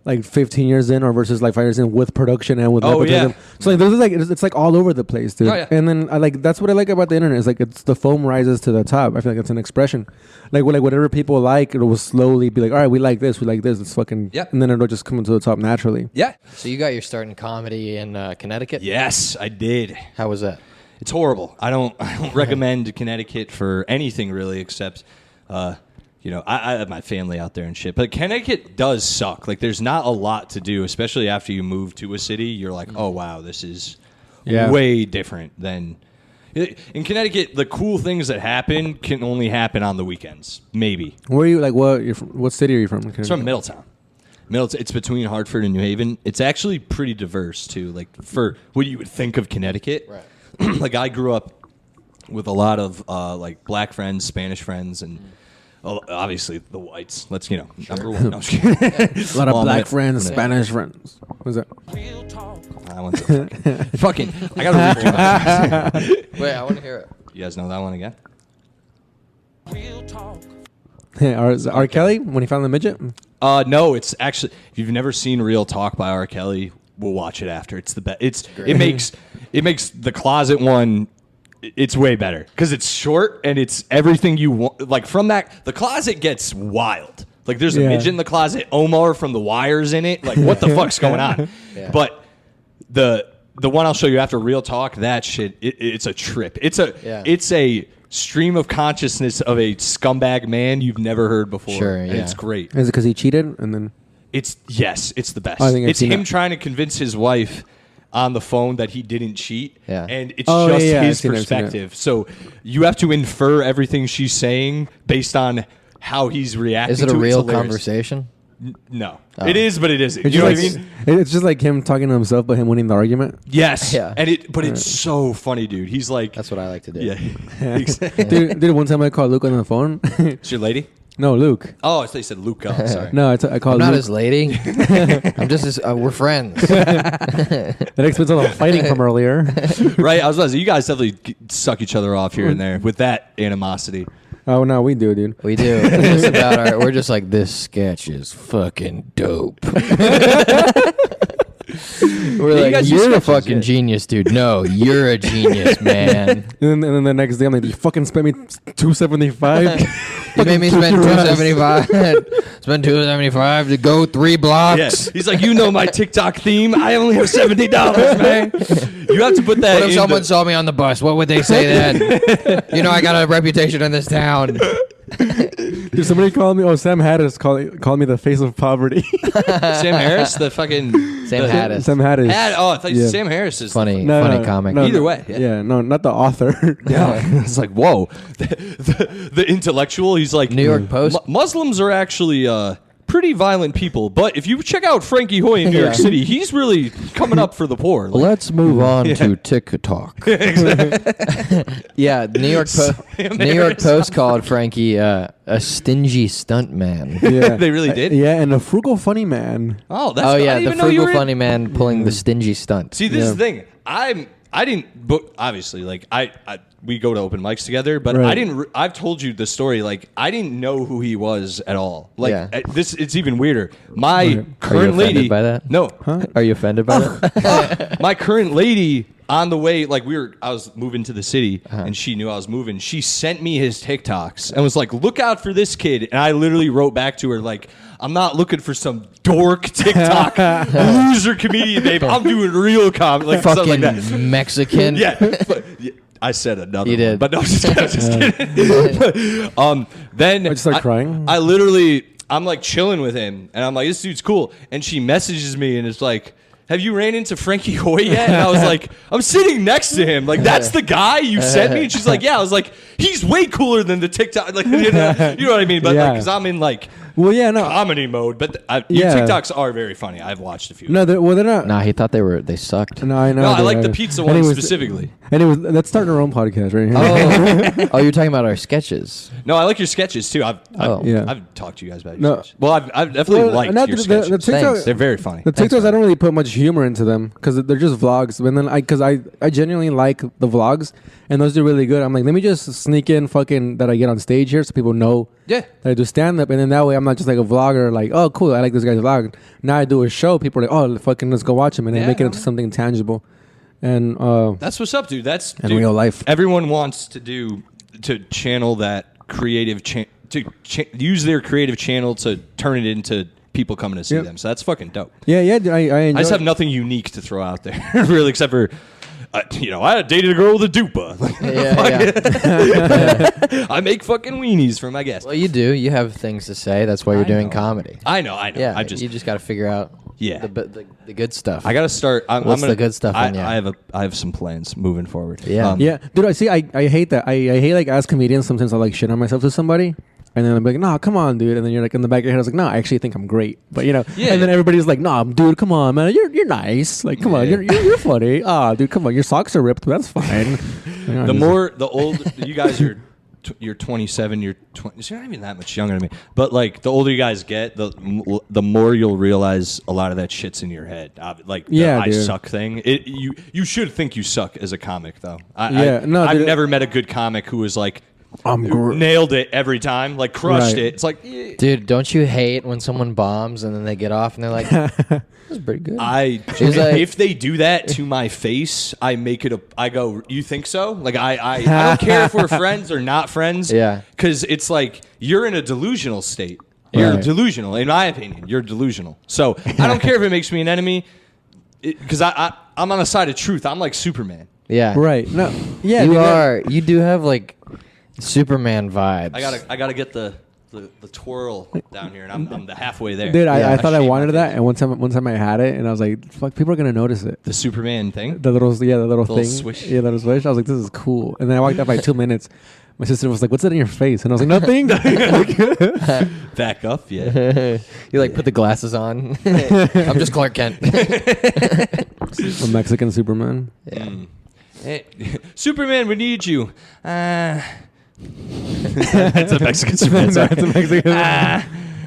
15 years in, or versus like 5 years in with production and with nepotism. So like there's like it's like all over the place, dude. And then I like that's what I like about the internet is like it's the foam rises to the top. I feel like it's an expression, like whatever people like, it will slowly be like, all right, we like this, it's fucking, and then it'll just come to the top naturally. Yeah. So you got your start in comedy in Connecticut? Yes, I did. How was that? It's horrible. I don't recommend Connecticut for anything really, except I have my family out there and shit. But Connecticut does suck. Like, there's not a lot to do, especially after you move to a city. You're like, oh, wow, this is way different than... In Connecticut, the cool things that happen can only happen on the weekends, maybe. Where are you, like, what city are you from? It's from Middletown. It's between Hartford and New Haven. It's actually pretty diverse, too, like, for what you would think of Connecticut. Right. Like, I grew up with a lot of, like, black friends, Spanish friends, and... Well, obviously the whites. Let's number one. No, I'm just kidding. A lot of black friends, Spanish friends. What's that? That one's fucking. I gotta read through Wait, I want to hear it. You guys know that one again? Real talk. Hey, R. Kelly when he found the midget. No, it's actually. If you've never seen Real Talk by R. Kelly, we'll watch it after. It's the best. It makes the closet one. It's way better because it's short and it's everything you want. Like from that, the closet gets wild. Like there's a midget in the closet, Omar from The Wire's in it. Like what the fuck's going on? Yeah. But the one I'll show you after Real Talk, that shit, it's a trip. It's a stream of consciousness of a scumbag man you've never heard before. Sure, and it's great. Is it because he cheated and then? It's the best. It's him trying to convince his wife on the phone that he didn't cheat, and it's just his perspective. So you have to infer everything she's saying based on how he's reacting. Is it a real conversation? No, it is, but it isn't. You know what I mean? It's just like him talking to himself, but him winning the argument. Yes, and it's so funny, dude. He's like, that's what I like to do. Yeah, dude. One time I called Luke on the phone. It's your lady? No, Luke. Oh, I thought you said Luke. Oh, sorry. No, I called I'm not Luke. his lady. I'm just his, we're friends. That explains all the fighting from earlier. Right? I was about to say, you guys definitely suck each other off here and there with that animosity. Oh, no, we do, dude. We do. It's about we're just like, this sketch is fucking dope. We're like, you're a fucking genius, dude. No, you're a genius, man. And then the next day, I'm like, you fucking spent me $275. You made me spend $275. Spend $275 to go 3 blocks. Yes. He's like, my TikTok theme. I only have $70, man. You have to put that. What if someone saw me on the bus? What would they say then? I got a reputation in this town. Dude, somebody called me. Oh, Sam Hattis called me the face of poverty. Sam Harris, the fucking Sam Hattis. Sam Hattis. I thought Yeah. Sam Harris is Funny, No, funny no, comic. no, Either no. way, yeah. No, not the author. Yeah, it's like whoa, the intellectual. He's like New York Post. Muslims are actually pretty violent people, but if you check out Frankie Hoy in New York City, he's really coming up for the poor. Like, Let's move on to TikTok. Yeah, New York Post called Frankie a stingy stunt man. Yeah, They really did? Yeah, and a frugal funny man. oh, that's Oh I yeah, didn't the even know you frugal were funny man pulling the stingy stunt. See, this is Yeah. the thing. I didn't book, obviously, like we go to open mics together, but Right. I didn't I've told you the story, like I didn't know who he was at all. Like Yeah. it's even weirder. My Are you current offended lady by that? No. Are you offended by that? My current lady on the way, like I was moving to the city Uh-huh. and she knew I was moving. She sent me his TikToks and was like, look out for this kid. And I literally wrote back to her like, I'm not looking for some dork TikTok loser comedian, babe. I'm doing real comedy, like stuff like that. Fucking Mexican. Yeah. I said another You one, did. but no, just kidding. Then I just started crying. I literally, I'm like chilling with him, and I'm like, this dude's cool. And she messages me, and it's like, have you ran into Frankie Hoy yet? And I was like, I'm sitting next to him. Like, that's the guy you sent me? And she's like, yeah. I was like, he's way cooler than the TikTok. Like, you know what I mean? But Yeah. because I'm in like Well, yeah, no. comedy mode. But Yeah. TikToks are very funny. I've watched a few. No, they're not. Nah, he thought they sucked. No, I know. No, I they like are. the pizza one Anyways, specifically. Anyways, let's start our own podcast right here. Oh, you're talking about our sketches. No, I like your sketches too. Oh. Yeah. I've talked to you guys about your No. sketches. Well, I've definitely Well, liked not your the- sketches. the TikTok- Thanks. They're very funny. The TikToks, I don't really put much humor into them because they're just vlogs. But then I genuinely like the vlogs, and those do really good. I'm like, let me just sneak in fucking that I get on stage here so people know Yeah. that I do stand up, and then that way I'm not just like a vlogger, like, oh, cool, I like this guy's vlog. Now I do a show, people are like, oh, fucking, let's go watch him, and they Yeah, make it no. into something tangible. And That's what's up, dude. That's in dude, real life. Everyone wants to channel that creative use their creative channel to turn it into people coming to see Yep. them. So that's fucking dope. yeah, dude, I enjoy I just have it. nothing unique to throw out there, really, except for. I dated a girl with a Doopa. Yeah. I make fucking weenies for my guests. Well, you do. You have things to say. That's why you're doing know. comedy. I know. Yeah. I just you just got to figure out. Yeah. The good stuff. I got to start. I'm What's gonna, the good stuff in ya? I have some plans moving forward. Yeah. Yeah, dude, I hate that. I hate, like, as comedians, sometimes I like shit on myself to somebody. And then I'm like, nah, come on, dude. And then you're like, in the back of your head, I was like, no, I actually think I'm great. But, you know, Yeah. and then everybody's like, nah, dude, come on, man. You're nice. Like, come on, you're funny. Ah, dude, come on. Your socks are ripped, but that's fine. You know, The old you guys are, you're 27. You're 20. So you're not even that much younger than me. But like the older you guys get, the more you'll realize a lot of that shit's in your head. Like the Yeah, I dude. suck thing. You should think you suck as a comic though. Yeah, no, I've dude. never met a good comic who was like. I'm great. Nailed it every time, like crushed Right. it. It's like eh. Dude, don't you hate when someone bombs and then they get off and they're like, "This is pretty good." If like- they do that to my face, I make it I go, you think so? Like I don't care if we're friends or not friends. Yeah. Because it's like you're in a delusional state. You're Right. delusional, in my opinion. You're delusional. So I don't care if it makes me an enemy, because I'm on the side of truth. I'm like Superman. yeah. Right. No. Yeah, You dude, are. You do have like Superman vibes. I gotta get the twirl down here, and I'm the halfway there. Dude, I Yeah. thought I Shave my wanted that, face. and one time I had it, and I was like, "Fuck, people are gonna notice it." The Superman thing. The little little thing, swish. yeah, the little swish. I was like, "This is cool." And then I walked out by 2 minutes. My sister was like, "What's that in your face?" And I was like, "Nothing." Back up, yeah. You like put the glasses on. I'm just Clark Kent. A Mexican Superman. Hey, Superman, we need you. That's a Mexican Superman. Sorry. That's a Mexican.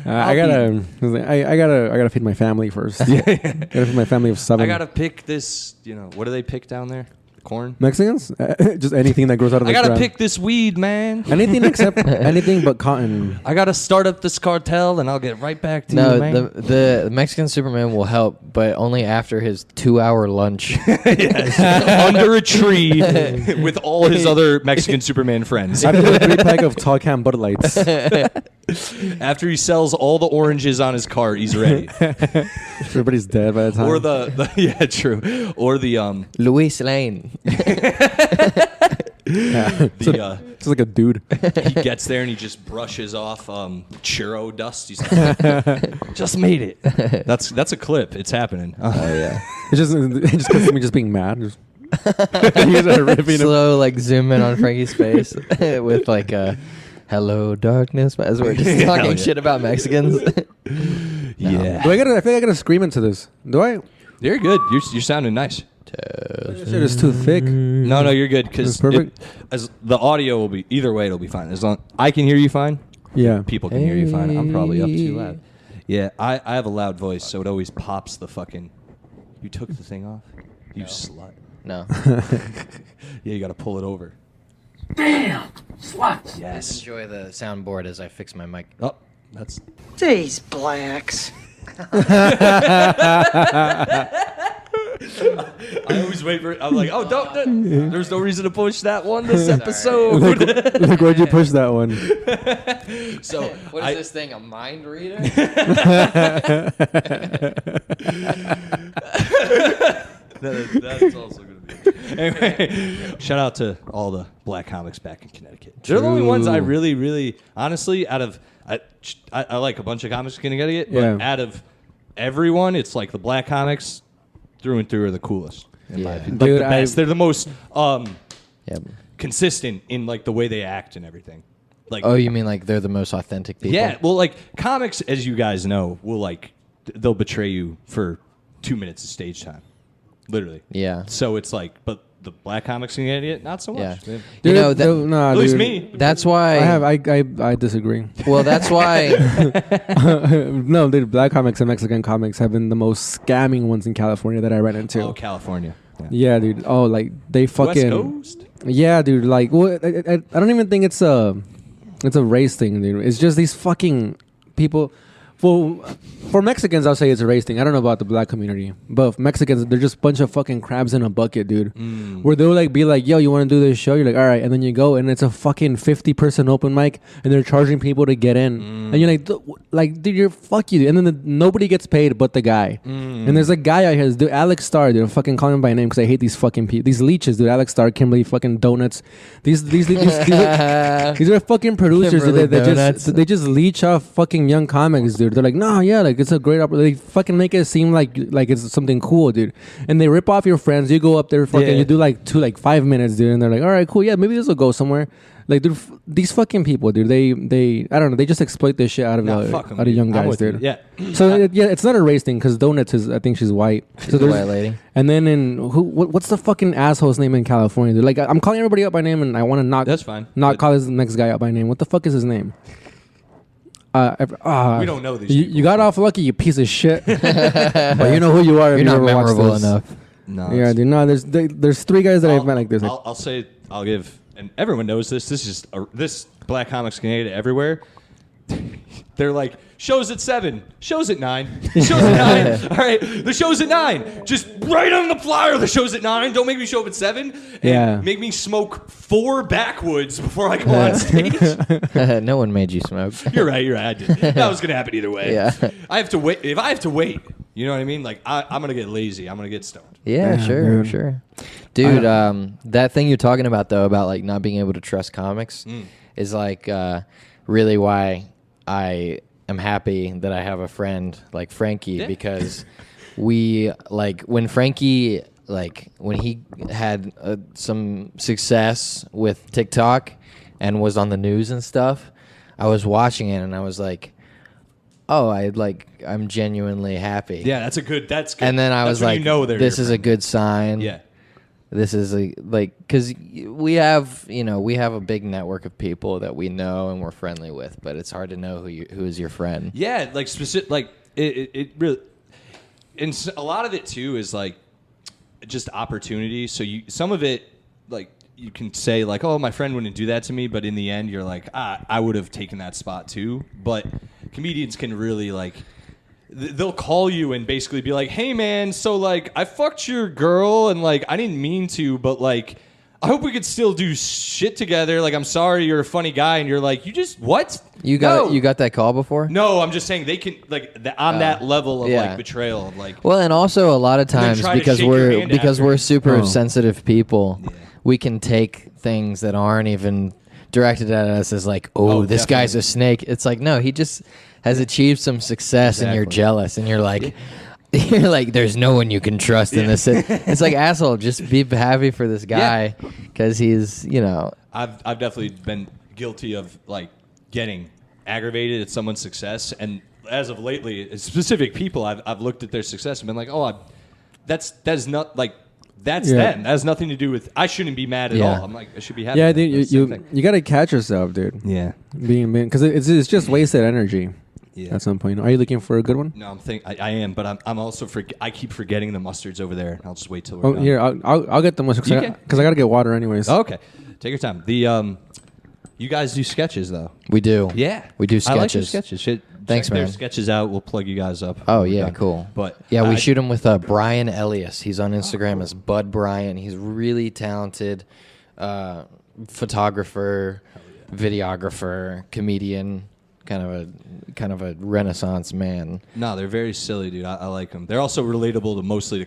I gotta feed my family first. Gotta feed my family of 7. I gotta pick this. What do they pick down there? Corn. Mexicans, just anything that grows out of the I gotta ground. pick this weed, man. Anything except anything but cotton. I gotta start up this cartel, and I'll get right back to No, you, man. the Mexican Superman will help, but only after his 2-hour lunch. Under a tree with all his other Mexican Superman friends. After the 3-pack of tall can Bud Lights. After he sells all the oranges on his cart, he's ready. Everybody's dead by the time. Or the yeah, true. Or the Luis Lane. It's like a dude. He gets there and he just brushes off churro dust. He's like, just made it. That's a clip. It's happening. Oh yeah. It just gets me just being mad. Just you guys are ripping him. Slow like zoom in on Frankie's face with like a hello darkness as we're just talking yeah. shit about Mexicans. Yeah. I feel like I gotta scream into this. Do I? You're good. You're sounding nice. This shit is too thick. No, you're good because That's perfect. as the audio will be either way, it'll be fine. As long I can hear you fine, Yeah. people can hear you fine. I'm probably up too loud. Yeah, I have a loud voice, so it always pops the fucking. You took the thing off, you slut. No. Yeah, you got to pull it over. Damn! Slut! Yes. Enjoy the soundboard as I fix my mic. Oh, that's. These blacks. I always wait for. I'm like, oh, don't. There's no reason to push that one this episode. Like, where'd you push that one? So What is this thing? A mind reader? That's also going to be. Anyway, shout out to all the black comics back in Connecticut. They're the only ones I really, really, honestly, out of I like a bunch of comics in Connecticut, but Yeah. out of everyone, it's like the black comics through and through are the coolest. In my Yeah. opinion. Dude, Like the best. They're the most Yeah. consistent in like the way they act and everything. Like, Oh, you mean like they're the most authentic people? yeah. Well, like comics, as you guys know, will like they'll betray you for 2 minutes of stage time, literally. Yeah. So it's like, but the black comics in Connecticut, not so much. Yeah. They- You know that. nah, At least dude. me. That's why. I disagree. Well, that's why. No, dude, black comics and Mexican comics have been the most scamming ones in California that I ran into. Oh, California. Yeah. Yeah, dude. Oh, like they West fucking. Coast? Yeah, dude. Like, well, I don't even think it's a race thing, dude. It's just these fucking people. Well, for Mexicans, I'll say it's a race thing. I don't know about the black community, but Mexicans, they're just a bunch of fucking crabs in a bucket, dude. Where they'll like be like, "Yo, you want to do this show?" You're like, "All right," and then you go, and it's a fucking 50-person open mic, and they're charging people to get in, and you're like, dude, you're fuck you, dude. And then nobody gets paid but the guy. And there's a guy out here, dude, Alex Starr, dude. I'm fucking calling him by name because I hate these fucking people, these leeches, dude. Alex Starr, Kimberly, fucking donuts. These are fucking producers. Kimberly Dude, they just leech off fucking young comics, dude. They're like, no, yeah, like it's a great opportunity. They fucking make it seem like it's something cool, dude. And they rip off your friends. You go up there, fucking, you do like 5 minutes, dude. And they're like, all right, cool, yeah, maybe this will go somewhere. Like, dude, these fucking people, dude. They I don't know. They just exploit this shit out of young I'm guys, with you. dude. Yeah. So it's not a race thing because Donuts is, I think she's white. She's a white lady. And then what's the fucking asshole's name in California? Dude? Like, I'm calling everybody out by name, and I want to not That's fine. not call this next guy out by name. What the fuck is his name? We don't know these people. You got off lucky, you piece of shit. But you know who you are. You're if not you ever watched memorable this. enough. No. Yeah, dude. No, there's 3 guys that I've met like this. I'll give, and everyone knows this. This is this black comics Canada everywhere. They're like, shows at 7, shows at 9, shows at 9. All right, the show's at 9. Just write on the flyer the show's at 9. Don't make me show up at 7. And Yeah. make me smoke 4 backwoods before I go on stage. No one made you smoke. You're right. I did. That was gonna happen either way. Yeah. I have to wait. If I have to wait, you know what I mean? Like I'm gonna get lazy. I'm gonna get stoned. Yeah, Yeah, sure, dude. sure. Dude, that thing you're talking about though, about like not being able to trust comics, is like really why I am happy that I have a friend like Frankie, because we like when Frankie when he had some success with TikTok and was on the news and stuff, I was watching it and I was like, oh, I'm genuinely happy. Yeah, that's good. And then I was when like, you know they're this your is a friend. good sign. Yeah. This is because we have a big network of people that we know and we're friendly with, but it's hard to know who is your friend. Yeah, like specific, like it really, and a lot of it too is like just opportunity. So some of it, like you can say like, oh, my friend wouldn't do that to me, but in the end, you're like, I would have taken that spot too. But comedians can really like. They'll call you and basically be like, hey man, so like I fucked your girl and like I didn't mean to, but like I hope we could still do shit together. Like I'm sorry, you're a funny guy, and you're like, you just what? You got that call before? No, I'm just saying they can like on that level of like betrayal of like. Well, and also a lot of times try to because shake your hand we're after. super sensitive people, we can take things that aren't even directed at us as like, oh, this definitely. guy's a snake. It's like, no, he just has achieved some success and you're Exactly. jealous and you're like, you're like, there's no one you can trust in this. It's like, asshole, just be happy for this guy because he's, you know. I've definitely been guilty of like getting aggravated at someone's success, and as of lately, specific people, I've looked at their success and been like, oh, that's not like. That's them. That has nothing to do with. I shouldn't be mad at all. I'm like, I should be happy. Yeah, with dude, the same thing. you gotta catch yourself, dude. Yeah. Being because it's just wasted energy. Yeah. At some point, are you looking for a good one? No, I am, but I'm also I keep forgetting the mustards over there. I'll just wait till we're Oh, done. here I'll get the mustard You because I gotta get water anyways. Oh, okay, take your time. You guys do sketches though. We do. Yeah, We do I like your sketches. sketches. Thanks, check their man. sketches out. We'll plug you guys up. Oh, when we're yeah, done. cool. But Yeah, we I- shoot him with Brian Elias. He's on Instagram as Bud Brian. He's really talented photographer, videographer, comedian, kind of a renaissance man. No, they're very silly, dude. I like them. They're also relatable to mostly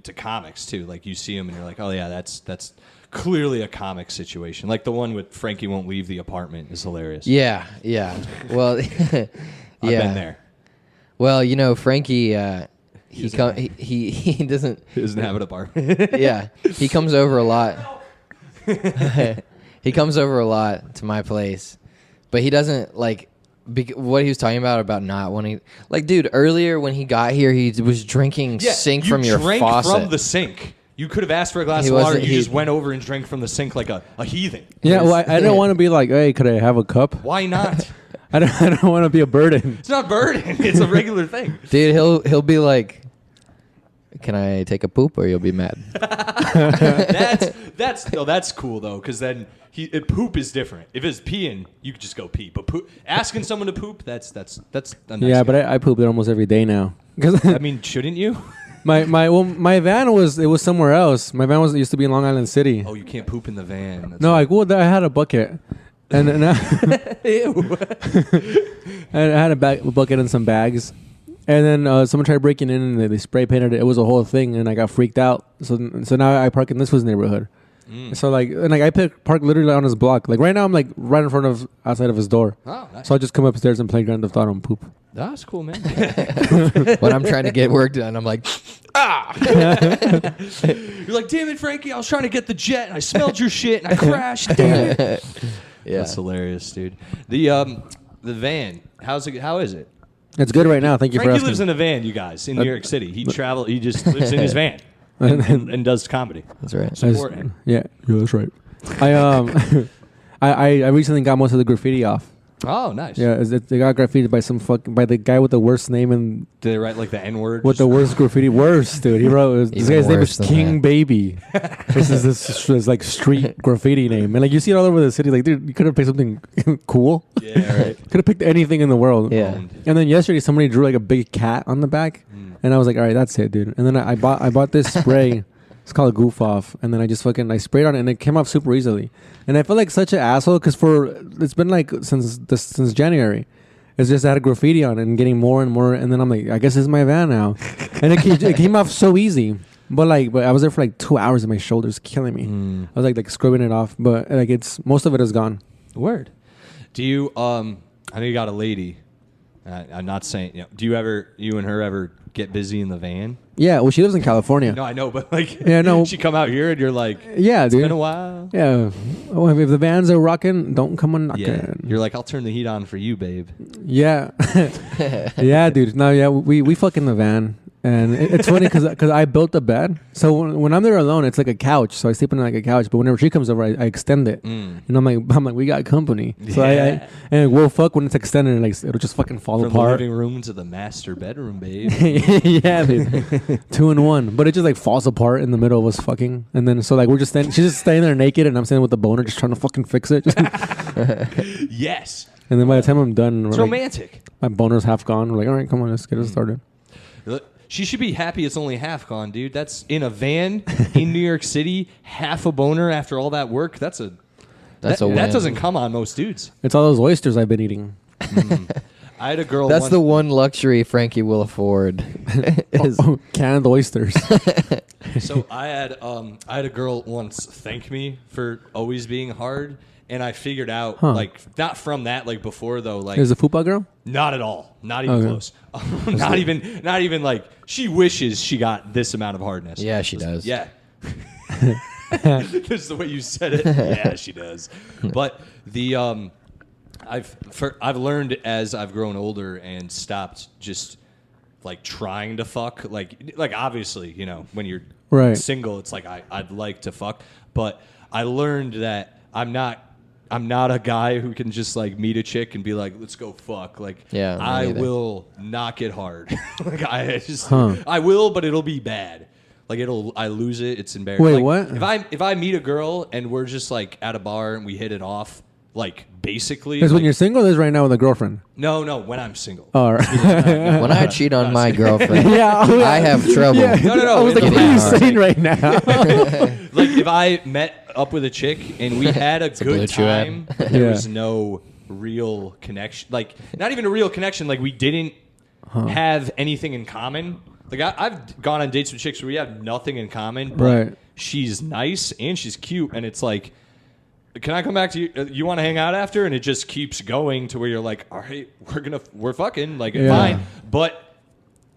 to comics too. Like you see them and you're like, oh yeah, that's clearly a comic situation. Like the one with Frankie won't leave the apartment is hilarious. Yeah, yeah. Well, yeah. I've been there. Well, you know, Frankie, he doesn't. He doesn't have an apartment. Yeah, he comes over a lot. He comes over a lot to my place, but he doesn't like what he was talking about not wanting. Like, dude, earlier when he got here, he was drinking sink from your drank faucet. from the sink. You could have asked for a glass He of water. wasn't- You he- just went over and drank from the sink like a heathen. Yeah, well, I don't want to be like, hey, could I have a cup? Why not? I don't want to be a burden. It's not burden. It's a regular thing. Dude, he'll be like, "Can I take a poop?" Or you'll be mad. That's cool though, because then poop is different. If it's peeing, you could just go pee. But asking someone to poop, that's a nice Yeah, thing. but I poop there almost every day now. Because I mean, shouldn't you? my van was somewhere else. My van used to be in Long Island City. Oh, you can't poop in the van. That's No, I had a bucket, and I had a bucket and some bags, and then someone tried breaking in and they spray painted it. It was a whole thing, and I got freaked out. So now I park in this neighborhood. So I park literally on his block. Like right now, I'm like right in front of outside of his door. Oh, nice. So I just come upstairs and play Grand Theft Auto and poop. That's cool, man. When I'm trying to get work done, I'm like, You're like, damn it, Frankie! I was trying to get the jet, and I smelled your shit, and I crashed. Damn it! yeah. That's hilarious, dude. The van. How is it? It's good right now. Thank you for Frankie asking. lives in a van, you guys, in New York City. He just lives in his van and does comedy. That's right. Support him. Yeah, that's right. I recently got most of the graffiti off. Oh, nice. Yeah, they got graffiti by the guy with the worst name and Did they write like the N word? with the worst graffiti. Worst, dude. He wrote this Even guy's name worse is than King that. Baby. This like street graffiti name, and like you see it all over the city. Like, dude, you could have picked something cool. Yeah, right. Could have picked anything in the world. Yeah. And then yesterday somebody drew like a big cat on the back, and I was like, all right, that's it, dude. And then I bought this spray. It's called Goof Off, and then I just I sprayed on it, and it came off super easily. And I feel like such an asshole because it's been like since January. It's just I had a graffiti on it and getting more and more, and then I'm like, I guess this is my van now, and it came off so easy. But I was there for like 2 hours, and my shoulders killing me. I was like scrubbing it off, but like most of it is gone. Word. Do you? I know you got a lady. I'm not saying. Do you and her ever get busy in the van? Yeah, well, she lives in California. No, I know, but like, Yeah, no. she come out here and you're like, Yeah, it's dude. been a while. Yeah. Oh, if the vans are rocking, don't come on knocking. Yeah, you're like, I'll turn the heat on for you, babe. Yeah. Yeah, dude. No, yeah, we fuck in the van. And it's funny because I built a bed. So when I'm there alone, it's like a couch. So I sleep on like a couch. But whenever she comes over, I extend it. And I'm like, we got company. So Yeah. and we'll fuck when it's extended. Like it'll just fucking fall From the apart. living room to the master bedroom, babe. Yeah, dude. 2 in 1. But it just like falls apart in the middle of us fucking. And then so like we're just standing. She's just standing there naked, and I'm standing with the boner, just trying to fucking fix it. Yes. And then by the time I'm done, It's we're like, romantic. my boner's half gone. We're like, all right, come on, let's get it started. She should be happy it's only half gone, dude. That's in a van in New York City, half a boner after all that work. That's a That's a that win. doesn't come on most dudes. It's all those oysters I've been eating. I had a girl. That's once, the one luxury Frankie will afford. is Canned oysters. So I had a girl once thank me for always being hard, and I figured out like not from that, like before though, like Is a fupa girl? not at all, not even close, not even like she wishes she got this amount of hardness. Yeah, she does. Yeah. That's the way you said it. Yeah, she does. But the I've learned as I've grown older and stopped just like trying to fuck. Like obviously, you know, when you're single, it's like I'd like to fuck. But I learned that I'm not a guy who can just like meet a chick and be like, let's go fuck. Like I will knock it hard. Like I will, but it'll be bad. Like I lose it. It's embarrassing. Wait, like, what? If I meet a girl and we're just like at a bar and we hit it off, like basically. Because like, when you're single, or is right now with a girlfriend? No, when I'm single. Oh, all right. When I cheat on my girlfriend, Yeah, I have trouble. Yeah. No. I was like, what are you saying right now? Like if I met up with a chick and we had a good blue chew ad. time, there was no real connection. Like not even a real connection. Like we didn't have anything in common. Like I've gone on dates with chicks where we have nothing in common, but she's nice and she's cute, and it's like, can I come back to you? You want to hang out after? And it just keeps going to where you're like, all right, we're fucking, like, fine. But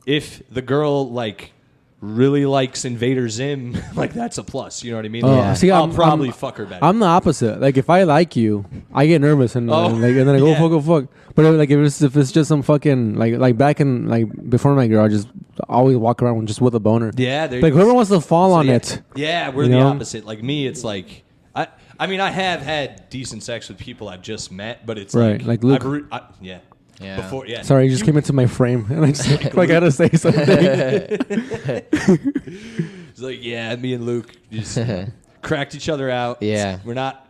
if the girl like really likes Invader Zim, like that's a plus. You know what I mean? See, I'll probably fuck her better. I'm the opposite. Like if I like you, I get nervous and then I go fuck. But if it's just some fucking like back in like before my girl, I just always walk around just with a boner. Yeah, like whoever wants to fall on it. Yeah, we're the opposite. Like me, it's like I mean, I have had decent sex with people I've just met, but it's like Luke. Yeah. Before, Sorry, you just came into my frame, and I just I gotta say something. It's like, yeah, me and Luke just cracked each other out. Yeah,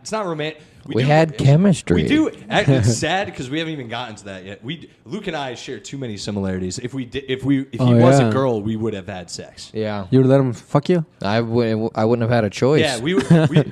It's not romantic. We had chemistry. We do. It's sad because we haven't even gotten to that yet. Luke and I share too many similarities. If he was a girl, we would have had sex. Yeah. You would let him fuck you? I wouldn't have had a choice. Yeah, we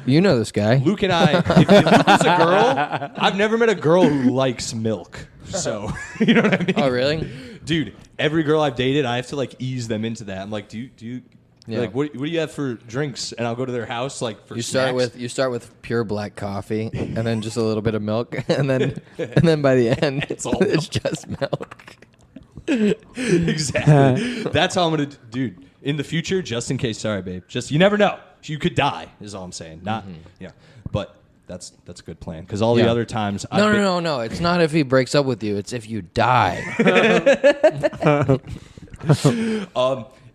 you know this guy. Luke and I. If Luke was a girl, I've never met a girl who likes milk. So you know what I mean? Oh, really? Dude, every girl I've dated, I have to like ease them into that. I'm like, do you like what do you have for drinks? And I'll go to their house like for snacks. You start with pure black coffee and then just a little bit of milk and then by the end it's just milk. Exactly. That's how I'm gonna dude. In the future, just in case, sorry babe. Just you never know. You could die, is all I'm saying. Not but that's a good plan because all the other times No, it's not if he breaks up with you, it's if you die.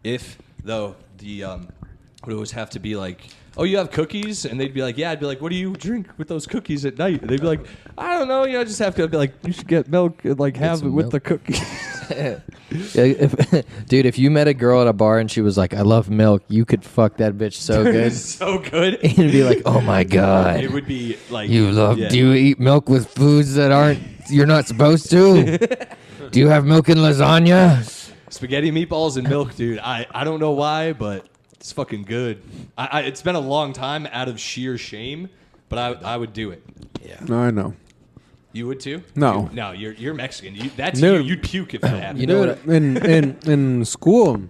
If though the would always have to be like, oh, you have cookies, and they'd be like, yeah. I'd be like, what do you drink with those cookies at night? And they'd be like, I don't know, I just have to. I'd be like, you should get milk and like have it with the cookies. Dude, if you met a girl at a bar and she was like, I love milk, you could fuck that bitch so good. So good. And it'd be like, oh my god, it would be like do you eat milk with foods that you're not supposed to? Do you have milk in lasagna? Spaghetti, meatballs, and milk, dude. I don't know why, but it's fucking good. It's been a long time out of sheer shame, but I would do it. Yeah. No, I know. You would too? No. No, you're Mexican. You'd puke if that happened. You know what? In school,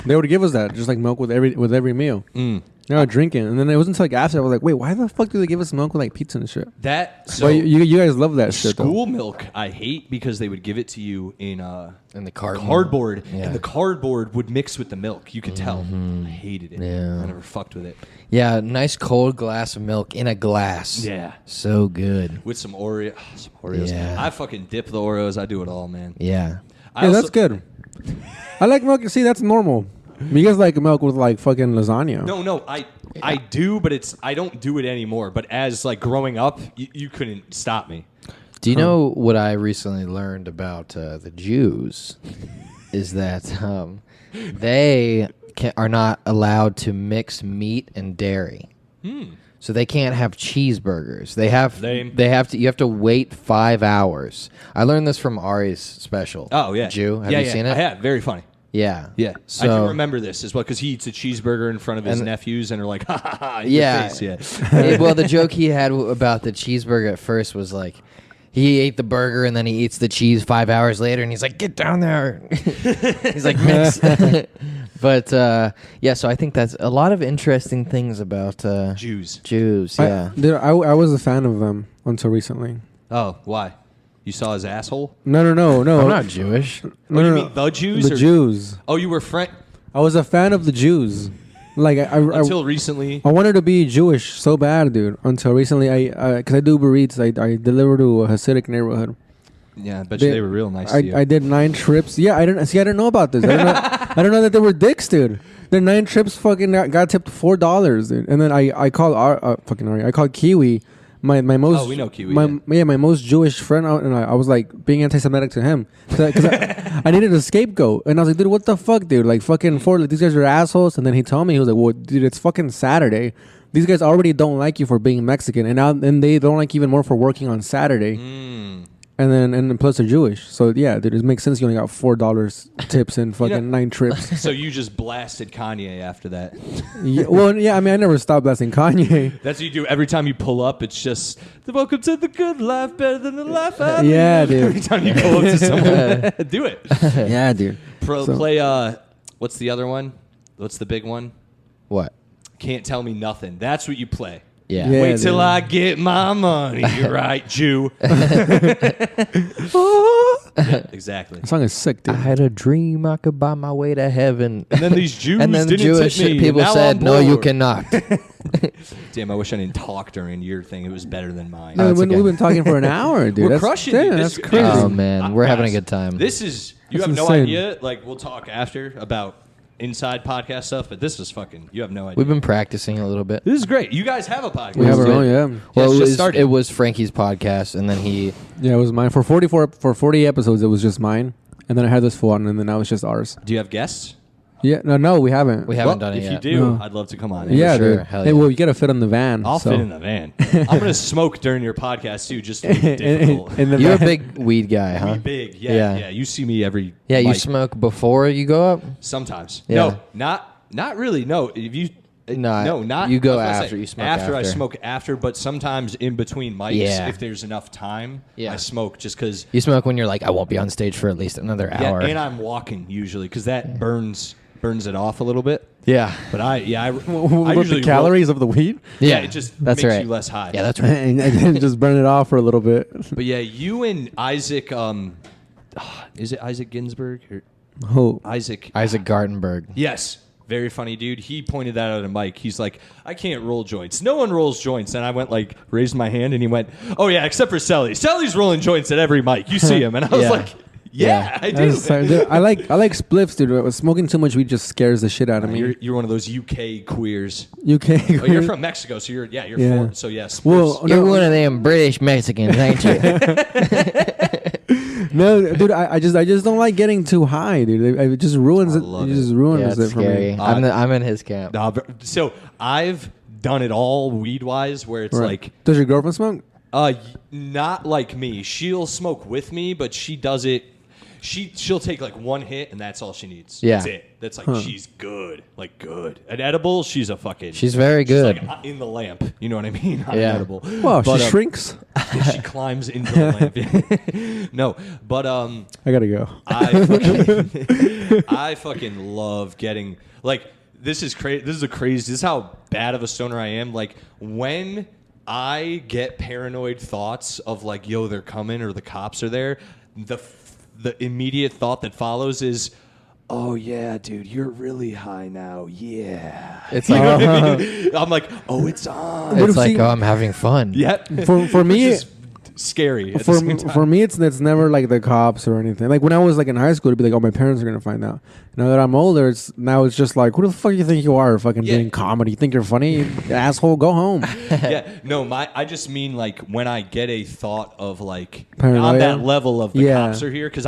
they would give us that just like milk with every meal. They were drinking, and then it wasn't until like after I was like, wait, why the fuck do they give us milk with like pizza and shit? So you guys love that shit. School milk I hate because they would give it to you in the cardboard, yeah. and the cardboard would mix with the milk. You could tell. I hated it. Yeah. I never fucked with it. Yeah, nice cold glass of milk in a glass. Yeah. So good. With some Oreos. Yeah. I fucking dip the Oreos. I do it all, man. Yeah. That's good. I like milk. See, that's normal. You guys like milk with like fucking lasagna. No, I do, but I don't do it anymore. But as like growing up, you couldn't stop me. Do you know what I recently learned about the Jews? Is that they are not allowed to mix meat and dairy. So they can't have cheeseburgers. You have to wait 5 hours. I learned this from Ari's special. Oh yeah, Jew. Have you seen it? I have. Very funny. Yeah. Yeah. So, I can remember this as well because he eats a cheeseburger in front of his nephews and are like, ha ha ha, yeah. your face. Yeah. Well, the joke he had about the cheeseburger at first was like, he ate the burger and then he eats the cheese 5 hours later and he's like, get down there. He's like, mix. But yeah, so I think that's a lot of interesting things about Jews. Yeah. I was a fan of them until recently. Oh, why? You saw his asshole? No. I'm not Jewish. Oh, you mean the Jews? The Jews. Oh, you were I was a fan of the Jews. Like until recently. I wanted to be Jewish so bad, dude. Until recently, because I do Uber Eats, I deliver to a Hasidic neighborhood. Yeah, I bet you they were real nice to you. I did 9 trips. Yeah, I didn't know about this. I didn't know that they were dicks, dude. The 9 trips fucking got tipped $4, dude. And then I called I called Kiwi, my most. Oh, we know Kiwi. My most Jewish friend, and I was like being anti-Semitic to him because I needed a scapegoat, and I was like, dude, what the fuck, dude? Like fucking these guys are assholes. And then he told me, he was like, well, dude, it's fucking Saturday. These guys already don't like you for being Mexican, and they don't like you even more for working on Saturday. And then plus they're Jewish. So yeah, dude, it makes sense you only got $4 tips in fucking 9 trips. So you just blasted Kanye after that. Yeah, I mean, I never stopped blasting Kanye. That's what you do every time you pull up. It's just the welcome to the good life, better than the life I live. Yeah, dude. Every time you go up to someone, do it. Yeah, dude. Play. What's the other one? What's the big one? What? Can't tell me nothing. That's what you play. Yeah. Wait till I get my money. You're right, Jew. Yeah, exactly. That song is sick, dude. I had a dream I could buy my way to heaven. And then these Jews and then didn't Jewish tip me, people and now said, I'm no, you bored." cannot. Damn, I wish I didn't talk during your thing. It was better than mine. No, that's okay. we've been talking for an hour, dude. We're That's crushing damn, it. That's This- crazy. Oh, man. We're having a good time. This is, you That's have no insane. idea. Like, we'll talk after about inside podcast stuff, but this is fucking, you have no idea. We've been practicing a little bit. This is great. You guys have a podcast. We have our own, yeah. Well, it's just started. it was Frankie's podcast, and then he... Yeah, it was mine. For 40 episodes, it was just mine. And then I had this one, and then now it's just ours. Do you have guests? Yeah, no, we haven't. We haven't Well, done it if yet. you do, No. I'd love to come on. Yeah, sure. dude. Hell Hey, yeah. well, you got to fit in the van. I'll so. fit in the van. I'm going to smoke during your podcast, too, just to make it difficult. in the You're a van. big weed guy, huh? Be big. Yeah. Yeah. You see me every Yeah, you mic. smoke before you go up? Sometimes. Yeah. No, not really. No, if you... No, not you go I was gonna after, you smoke after. I after. smoke after, but sometimes in between mics, Yeah. if there's enough time, Yeah. I smoke just because. You smoke when you're like, I won't be on stage for at least another Yeah, hour. and I'm walking usually because that burns it off a little bit. yeah. But I With usually the calories of the weed? Yeah, it just that's makes right. you less high. Yeah, that's right. and then just burn it off for a little bit. But yeah, you and Isaac, is it Isaac Ginsberg or Oh. Isaac? Isaac Gartenberg. Yes. Very funny dude. He pointed that out at Mike. He's like, I can't roll joints. No one rolls joints. And I went like, raised my hand, and he went, oh yeah, except for Selly. Selly's rolling joints at every mic. You see him. And I was Yeah. like, yeah, I do. Dude, I like spliffs, dude. Smoking too much weed just scares the shit out of me. You're one of those UK queers. UK. Oh, you're from Mexico, so you're Yeah. foreign. So yes. Well, You're no, one of them British Mexicans, ain't you? no, dude. I just don't like getting too high, dude. It just ruins I it. love It it. just ruins Yeah, it it's for scary. me. I'm in his camp. Nah, so I've done it all weed wise, where it's Right. like, Does your girlfriend smoke? not like me. She'll smoke with me, but she does it. She'll take like one hit, and that's all she needs. Yeah. That's it. That's like she's good, like good. At edible, she's a fucking. She's very she's good. like in the lamp. You know what I mean? Not Yeah. edible. Well, But, she shrinks. she climbs into the lamp. No, but I gotta go. I fucking love getting like this is crazy. This is how bad of a stoner I am. Like when I get paranoid thoughts of like, yo, they're coming or the cops are there. The immediate thought that follows is, oh yeah, dude, you're really high now. Yeah, It's You like, know what I mean? I'm like, oh, it's on. it's if like she- oh, I'm having fun. Yep. For me, Which is scary. At the same time. for me, it's never like the cops or anything. Like when I was like in high school, it'd be like, oh, my parents are gonna find out. Now that I'm older, it's just like, who the fuck you think you are? Fucking Yeah. doing comedy? You think you're funny? You asshole, go home. Yeah, no, I just mean like when I get a thought of like Paranoia? on that level of the Yeah. cops are here, because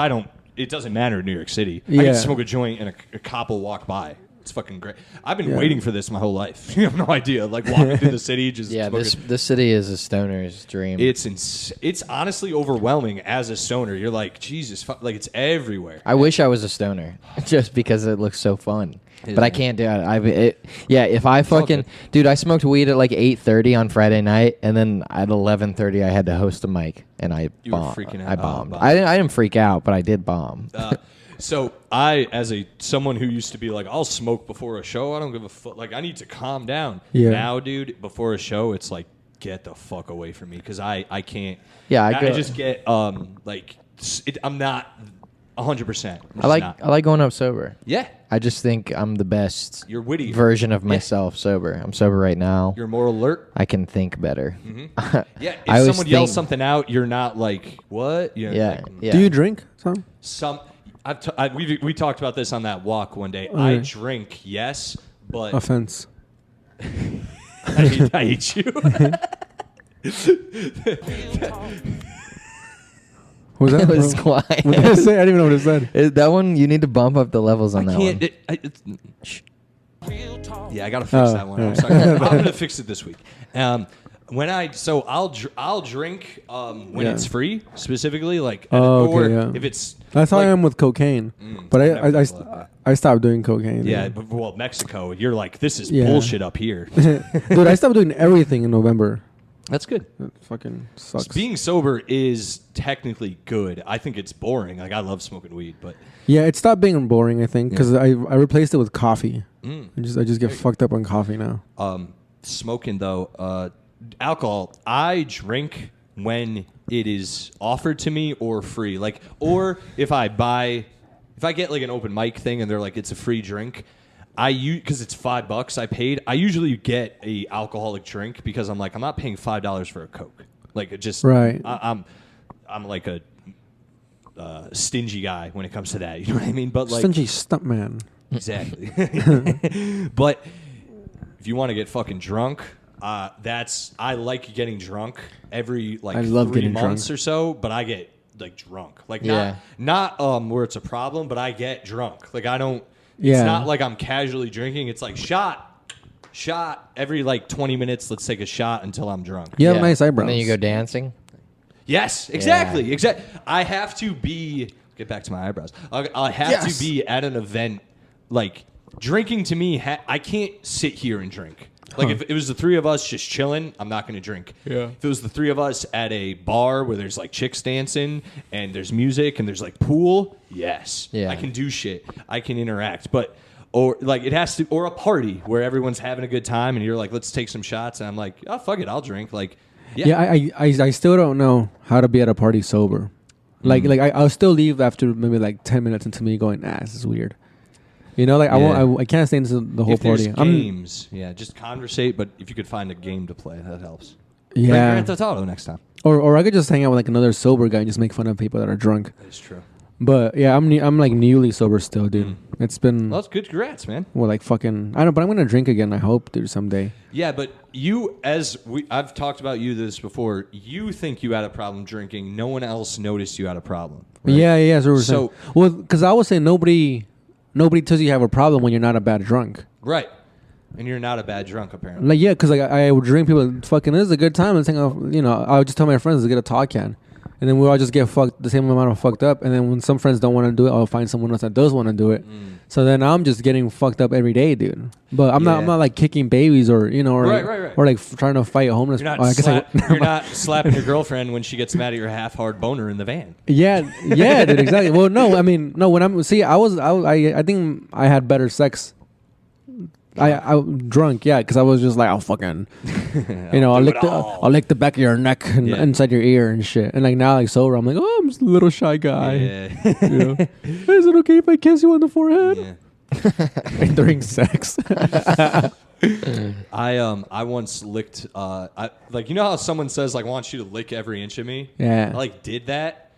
it doesn't matter in New York City. I Yeah. can smoke a joint and a cop will walk by. It's fucking great. I've been waiting for this my whole life. You have no idea. Like walking through the city, just this city is a stoner's dream. It's honestly overwhelming as a stoner. You're like, Jesus, like it's everywhere. I wish I was a stoner just because it looks so fun. But I can't do it. If I fucking dude, I smoked weed at like 8:30 on Friday night, and then at 11:30 I had to host a mic, and I bombed. I bombed. I didn't freak out, but I did bomb. So I, as someone who used to be like, I'll smoke before a show. I don't give a fuck. Like I need to calm down. Yeah. Now, dude, before a show, it's like get the fuck away from me because I can't. Yeah, I just get I'm not 100%. I like going up sober. Yeah. I just think I'm the best You're witty version of myself sober. I'm sober right now. You're more alert. I can think better. Mm-hmm. Yeah. If someone yells something out, you're not like, what? You know, yeah. Do you drink some? We talked about this on that walk one day. I drink, yes, but offense. I hate you. What was that? It was quiet. What did I say? I didn't even know what it said. That one, you need to bump up the levels on that one. Yeah, I gotta fix that one. I'm sorry. I'm gonna fix it this week. I'll drink when it's free, specifically like if it's. That's how I am with cocaine, but I stopped doing cocaine. Yeah, but Mexico, you're like this is bullshit up here. Dude, I stopped doing everything in November. That's good. It fucking sucks. Being sober is technically good. I think it's boring. Like I love smoking weed, but yeah, it stopped being boring. I think because I replaced it with coffee. I just get fucked up on coffee now. Smoking though, alcohol. I drink when it is offered to me or free. Like or if I get like an open mic thing and they're like it's a free drink. Because it's $5 I paid. I usually get a alcoholic drink because I'm like I'm not paying $5 for a Coke. Like it just right. I'm like a stingy guy when it comes to that. You know what I mean? But like stingy stuntman. Exactly. But if you want to get fucking drunk, I like getting drunk every like 3 months or so. But I get like drunk, like not where it's a problem, but I get drunk. Like I don't. It's not like I'm casually drinking. It's like shot every like 20 minutes. Let's take a shot until I'm drunk. You have nice eyebrows. And then you go dancing. Yes, exactly. I have to be. Get back to my eyebrows. I have to be at an event. Like drinking to me, I can't sit here and drink. Like if it was the three of us just chilling, I'm not going to drink. Yeah. If it was the three of us at a bar where there's like chicks dancing and there's music and there's like pool, yes. Yeah. I can do shit. I can interact. But or like it has to or a party where everyone's having a good time and you're like, let's take some shots and I'm like, oh fuck it, I'll drink. Like I still don't know how to be at a party sober. Like I'll still leave after maybe like 10 minutes into me going, this is weird. You know, like I can't stay into the whole party. Games, just conversate. But if you could find a game to play, that helps. Yeah, Bring Grand Theft Auto next time. Or I could just hang out with like another sober guy and just make fun of people that are drunk. That's true. But yeah, I'm like newly sober still, dude. It's been. Well, that's good. Congrats, man. Well, like fucking. I don't. But I'm gonna drink again. I hope, dude, someday. Yeah, but I've talked about this before. You think you had a problem drinking. No one else noticed you had a problem. Right? Yeah. So well, because I was saying nobody tells you have a problem when you're not a bad drunk. Right. And you're not a bad drunk, apparently. Like, yeah, because like, I would drink people, fucking, this is a good time. Let's hang out, I would just tell my friends to get a talk can. And then we all just get fucked, the same amount of fucked up. And then when some friends don't want to do it, I'll find someone else that does want to do it. So then I'm just getting fucked up every day, dude. But I'm not like kicking babies or, right. Or like trying to fight a homeless. You're not slapping your girlfriend when she gets mad at your half-hard boner in the van. Yeah, dude, exactly. Well, no, I mean, no, I think I had better sex. I drunk, because I was just like, I'll fucking, I'll lick the back of your neck and inside your ear and shit. And like now, like sober, I'm like, I'm just a little shy guy. Yeah. Is it okay if I kiss you on the forehead? Yeah. During sex. I once licked, like you know how someone says like, I want you to lick every inch of me. Yeah. I like did that,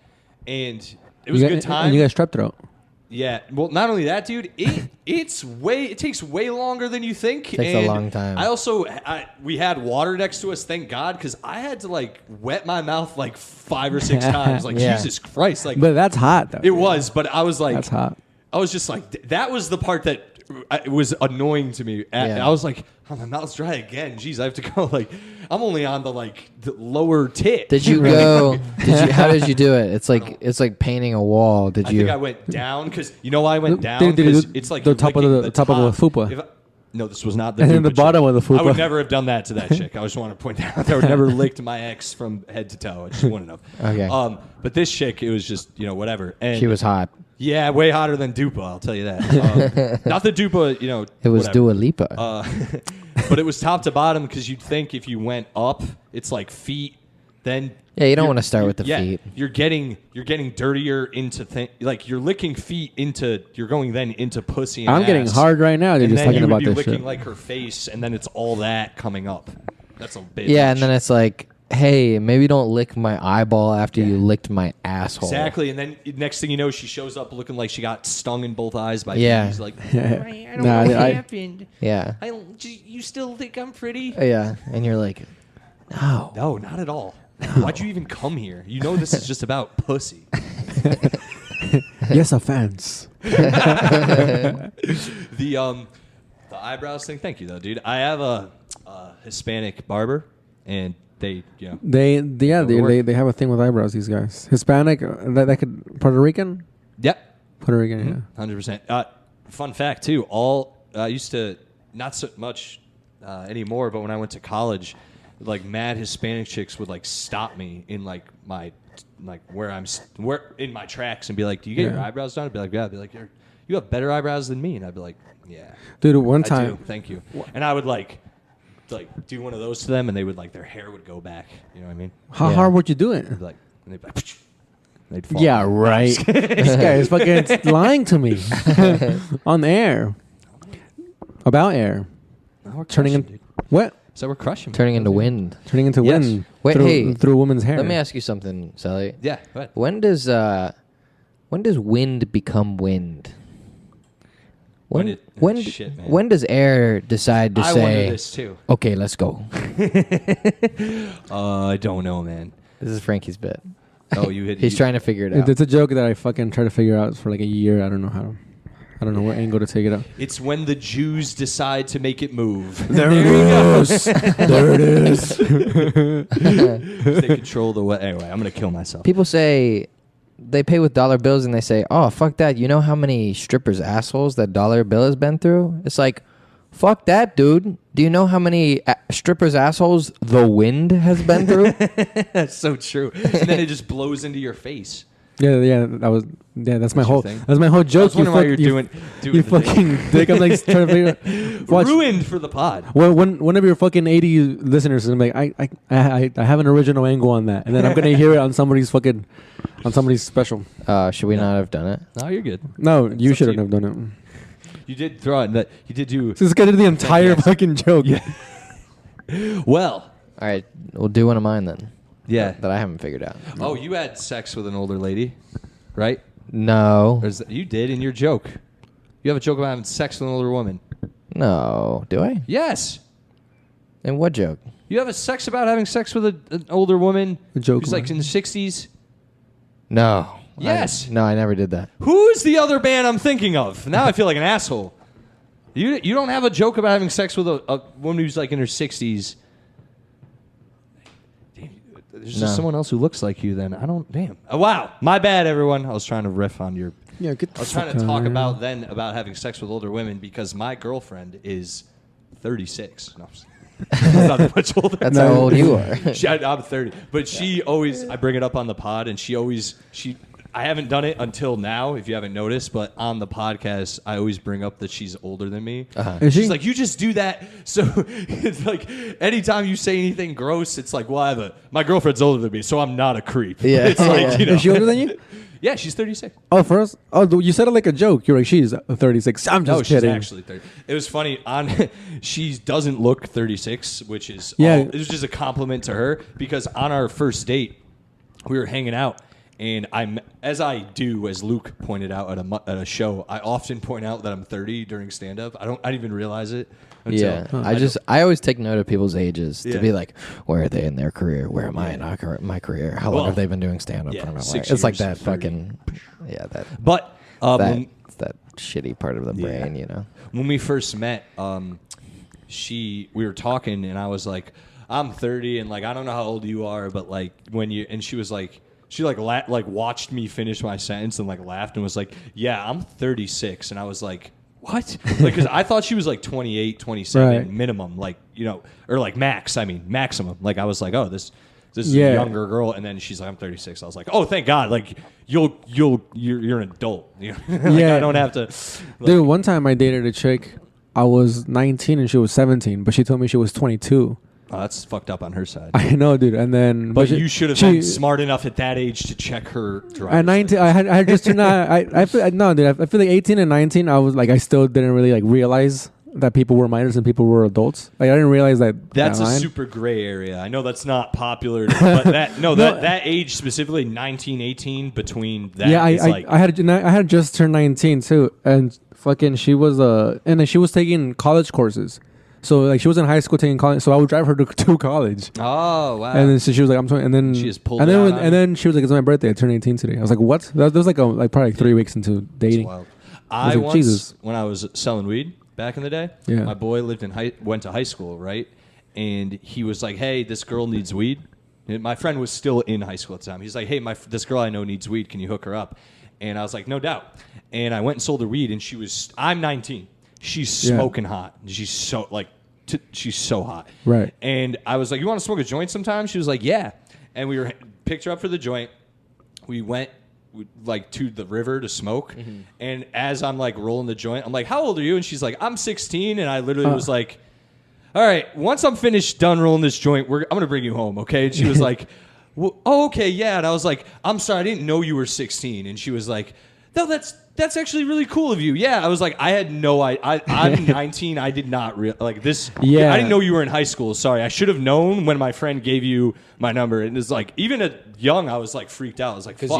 and it was a good time. And you got strep throat. Yeah, well, not only that, dude. It takes way longer than you think. It takes a long time. We had water next to us, thank God, because I had to like wet my mouth like 5 or 6 times. Like Jesus Christ, like. But that's hot, though. It was, but I was like, that's hot. I was just like, that was the part that it was annoying to me. Yeah. I was like, oh, my mouth's dry again. Jeez, I have to go. Like, I'm only on the lower tit. Did you go? How did you do it? It's like painting a wall. Did I you? think I went down because you know why I went down? Did you 'Cause do it's like the you're top of licking the top of the fupa? No, this was not the And then the Doopa bottom chick. of the fupa. I would never have done that to that chick. I just want to point out I would never licked my ex from head to toe. I just wouldn't have. Okay. But this chick, it was just whatever. And She was hot. Yeah, way hotter than Doopa. I'll tell you that. Not the Doopa. It was whatever. Dua Lipa. But it was top to bottom because you'd think if you went up, it's like feet. Then Yeah, you don't want to start with the feet. You're getting dirtier into like you're licking feet into. You're going then into pussy. And I'm getting ass. hard right now. You're And just then talking you would about be this licking shit. like her face, and then it's all that coming up. That's a bit. Yeah, much. and then it's like, hey, maybe don't lick my eyeball after you licked my asshole. Exactly, and then next thing you know, she shows up looking like she got stung in both eyes by Yeah. bees. Like, I I don't know what happened. Yeah. You still think I'm pretty? Yeah, and you're like, no. No, not at all. Why'd you even come here? You know this is just about pussy. Yes, offense. The eyebrows thing. Thank you though, dude. I have a Hispanic barber, and they They have a thing with eyebrows. These guys, Hispanic, that could Puerto Rican, Yep. Puerto Rican, yeah. 100%. Fun fact too. I used to not so much anymore, but when I went to college, like mad Hispanic chicks would like stop me in like my where in my tracks and be like, "Do you get your eyebrows done?" I'd be like, "Yeah." I'd be like, "You have better eyebrows than me," and I'd be like, "Yeah." Dude, one I time, do, thank you. And I would like do one of those to them, and they would like their hair would go back. You know what I mean? how Yeah. hard would you do it? They'd be like, and they'd be like, they'd fall. Yeah, right. This guy is fucking lying to me on air about air. Oh, we're Turning crushing, in dude. what? So we're crushing. Turning into wind. Turning into Yes. wind. Wait, through, hey, through a woman's hair. Let me ask you something, Sally. Yeah. Go ahead. When does wind become wind? Shit, man. When does air decide to I wonder say, this too. okay, let's go? I don't know, man. This is Frankie's bit. Oh, you hit. He's trying to figure it out. It's a joke that I fucking try to figure out for like a year. I don't know how. I don't know what angle to take it up. It's when the Jews decide to make it move. There it is. There it is. They control the way. Anyway, I'm gonna kill myself. People say they pay with dollar bills and they say, oh, fuck that. You know how many strippers' assholes that dollar bill has been through? It's like, fuck that, dude. Do you know how many strippers' assholes the wind has been through? That's so true. And then it just blows into your face. Yeah. That's my your whole. thing? That's my whole I joke. was wondering why you're doing You the thing. fucking dick. I'm like trying to figure. Watch. Ruined for the pod. Well, one of your fucking 80 listeners is like, I have an original angle on that, and then I'm gonna hear it on somebody's special. Should we not have done it? No, you're good. No, you up to shouldn't you. have done it. You did throw it. That you did do. So this guy did the entire Yes. fucking joke. Yeah. Well. All right, we'll do one of mine then. Yeah. That I haven't figured out. Oh, you had sex with an older lady, right? No. Or is that, you did in your joke. You have a joke about having sex with an older woman. No. Do I? Yes. And what joke? You have a sex about having sex with an older woman A joke who's like about- in the 60s. No. Yes. No, I never did that. Who's the other band I'm thinking of? Now I feel like an asshole. You don't have a joke about having sex with a woman who's like in her 60s. Damn, there's No. just someone else who looks like you then. I don't, damn. Oh, wow. My bad, everyone. I was trying to riff on your... Yeah, get the I was trying fuck to talk outta about having sex with older women because my girlfriend is 36. No, I'm just- That's not that much older. That's how old you are. I'm 30. But she always, I bring it up on the pod, and I haven't done it until now, if you haven't noticed, but on the podcast, I always bring up that she's older than me. Is She's she? like, you just do that. So it's like, anytime you say anything gross, it's like, well, my girlfriend's older than me, so I'm not a creep. Yeah. It's like, you know. Is she older than you? Yeah, she's 36. Oh, for us? Oh, you said it like a joke. You're like, she's 36. I'm just No, she's kidding. actually 30. It was funny. She doesn't look 36, which is it was just a compliment to her because on our first date, we were hanging out, and as Luke pointed out at a show, I often point out that I'm 30 during stand up. I didn't even realize it until Yeah, I always take note of people's ages Yeah. to be like, where are they in their career? Where am I in my career? How long Well, have they been doing stand up? yeah, for? 6 It's like years, that 30. fucking But that, it's that shitty part of the brain, you know. When we first met, we were talking, and I was like, I'm 30, and like I don't know how old you are, but like she was like, she watched me finish my sentence and like laughed and was like, yeah, I'm 36, and I was like, what? Like, because I thought she was like 28, 27 minimum, like, you know, or like maximum. Like I was like, oh, this is a younger girl, and then she's like, I'm 36. I was like, oh, thank God, like you're an adult. You know? Like, I don't have to. Like, dude, one time I dated a chick. I was 19 and she was 17, but she told me she was 22. Oh, that's fucked up on her side. I know, dude. And then, but you should have been smart enough at that age to check her driver's at 19, I had just turned out. I feel no, dude. I feel like 18 and 19. I was like, I still didn't really like realize that people were minors and people were adults. Like I didn't realize that. That's a super gray area. I know that's not popular, but that age specifically, 19, 18, between that. Yeah, I had just turned 19 too, and fucking she was and then she was taking college courses. So like she was in high school taking college, so I would drive her to college. Oh wow! And then so she was like, "I'm 20," and then she just pulled. And then she was like, "It's my birthday. I turned 18 today." I was like, "What?" That was like probably 3 weeks into dating. Wild. I was like, Jesus. When I was selling weed back in the day, my boy went to high school, right? And he was like, "Hey, this girl needs weed." And my friend was still in high school at the time. He's like, "Hey, this girl I know needs weed. Can you hook her up?" And I was like, "No doubt." And I went and sold her weed, and I'm 19. She's smoking hot. She's so hot. Right. And I was like, you want to smoke a joint sometime? She was like, yeah. And we picked her up for the joint. We went like to the river to smoke. Mm-hmm. And as I'm like rolling the joint, I'm like, how old are you? And she's like, I'm 16. And I literally was like, all right, once I'm done rolling this joint, I'm going to bring you home. Okay. And she was like, well, oh, okay. Yeah. And I was like, I'm sorry. I didn't know you were 16. And she was like, no, that's actually really cool of you. Yeah, I was like, I had no idea. I'm 19. I did not like this. Yeah, I didn't know you were in high school. Sorry, I should have known when my friend gave you my number. And it's like, even at young, I was like freaked out. I was like, because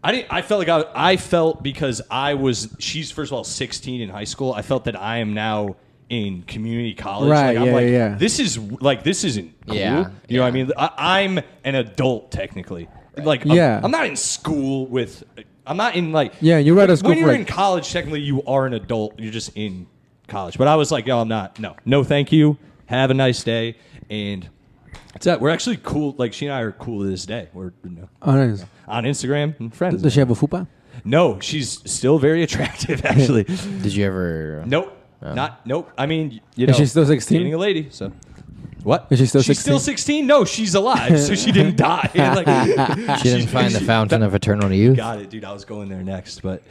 I felt because she's first of all 16 in high school. I felt that I am now in community college. Right. Like, this isn't cool. Yeah. You know what I mean? I'm an adult technically. Like, I'm not in school I'm not in like. Yeah, you're right at school. When you're in college, technically you are an adult. You're just in college. But I was like, I'm not. No, thank you. Have a nice day. And that's it. We're actually cool. Like, she and I are cool to this day. We're nice. On Instagram and friends. Does she have a fupa? No, she's still very attractive, actually. Did you ever? Nope. Nope. I mean, you know. Is she still 16? Dating a lady, so. What? Is she still 16? She's still 16? No, she's alive, so she didn't die. She didn't find the fountain of eternal youth? Got it, dude. I was going there next. But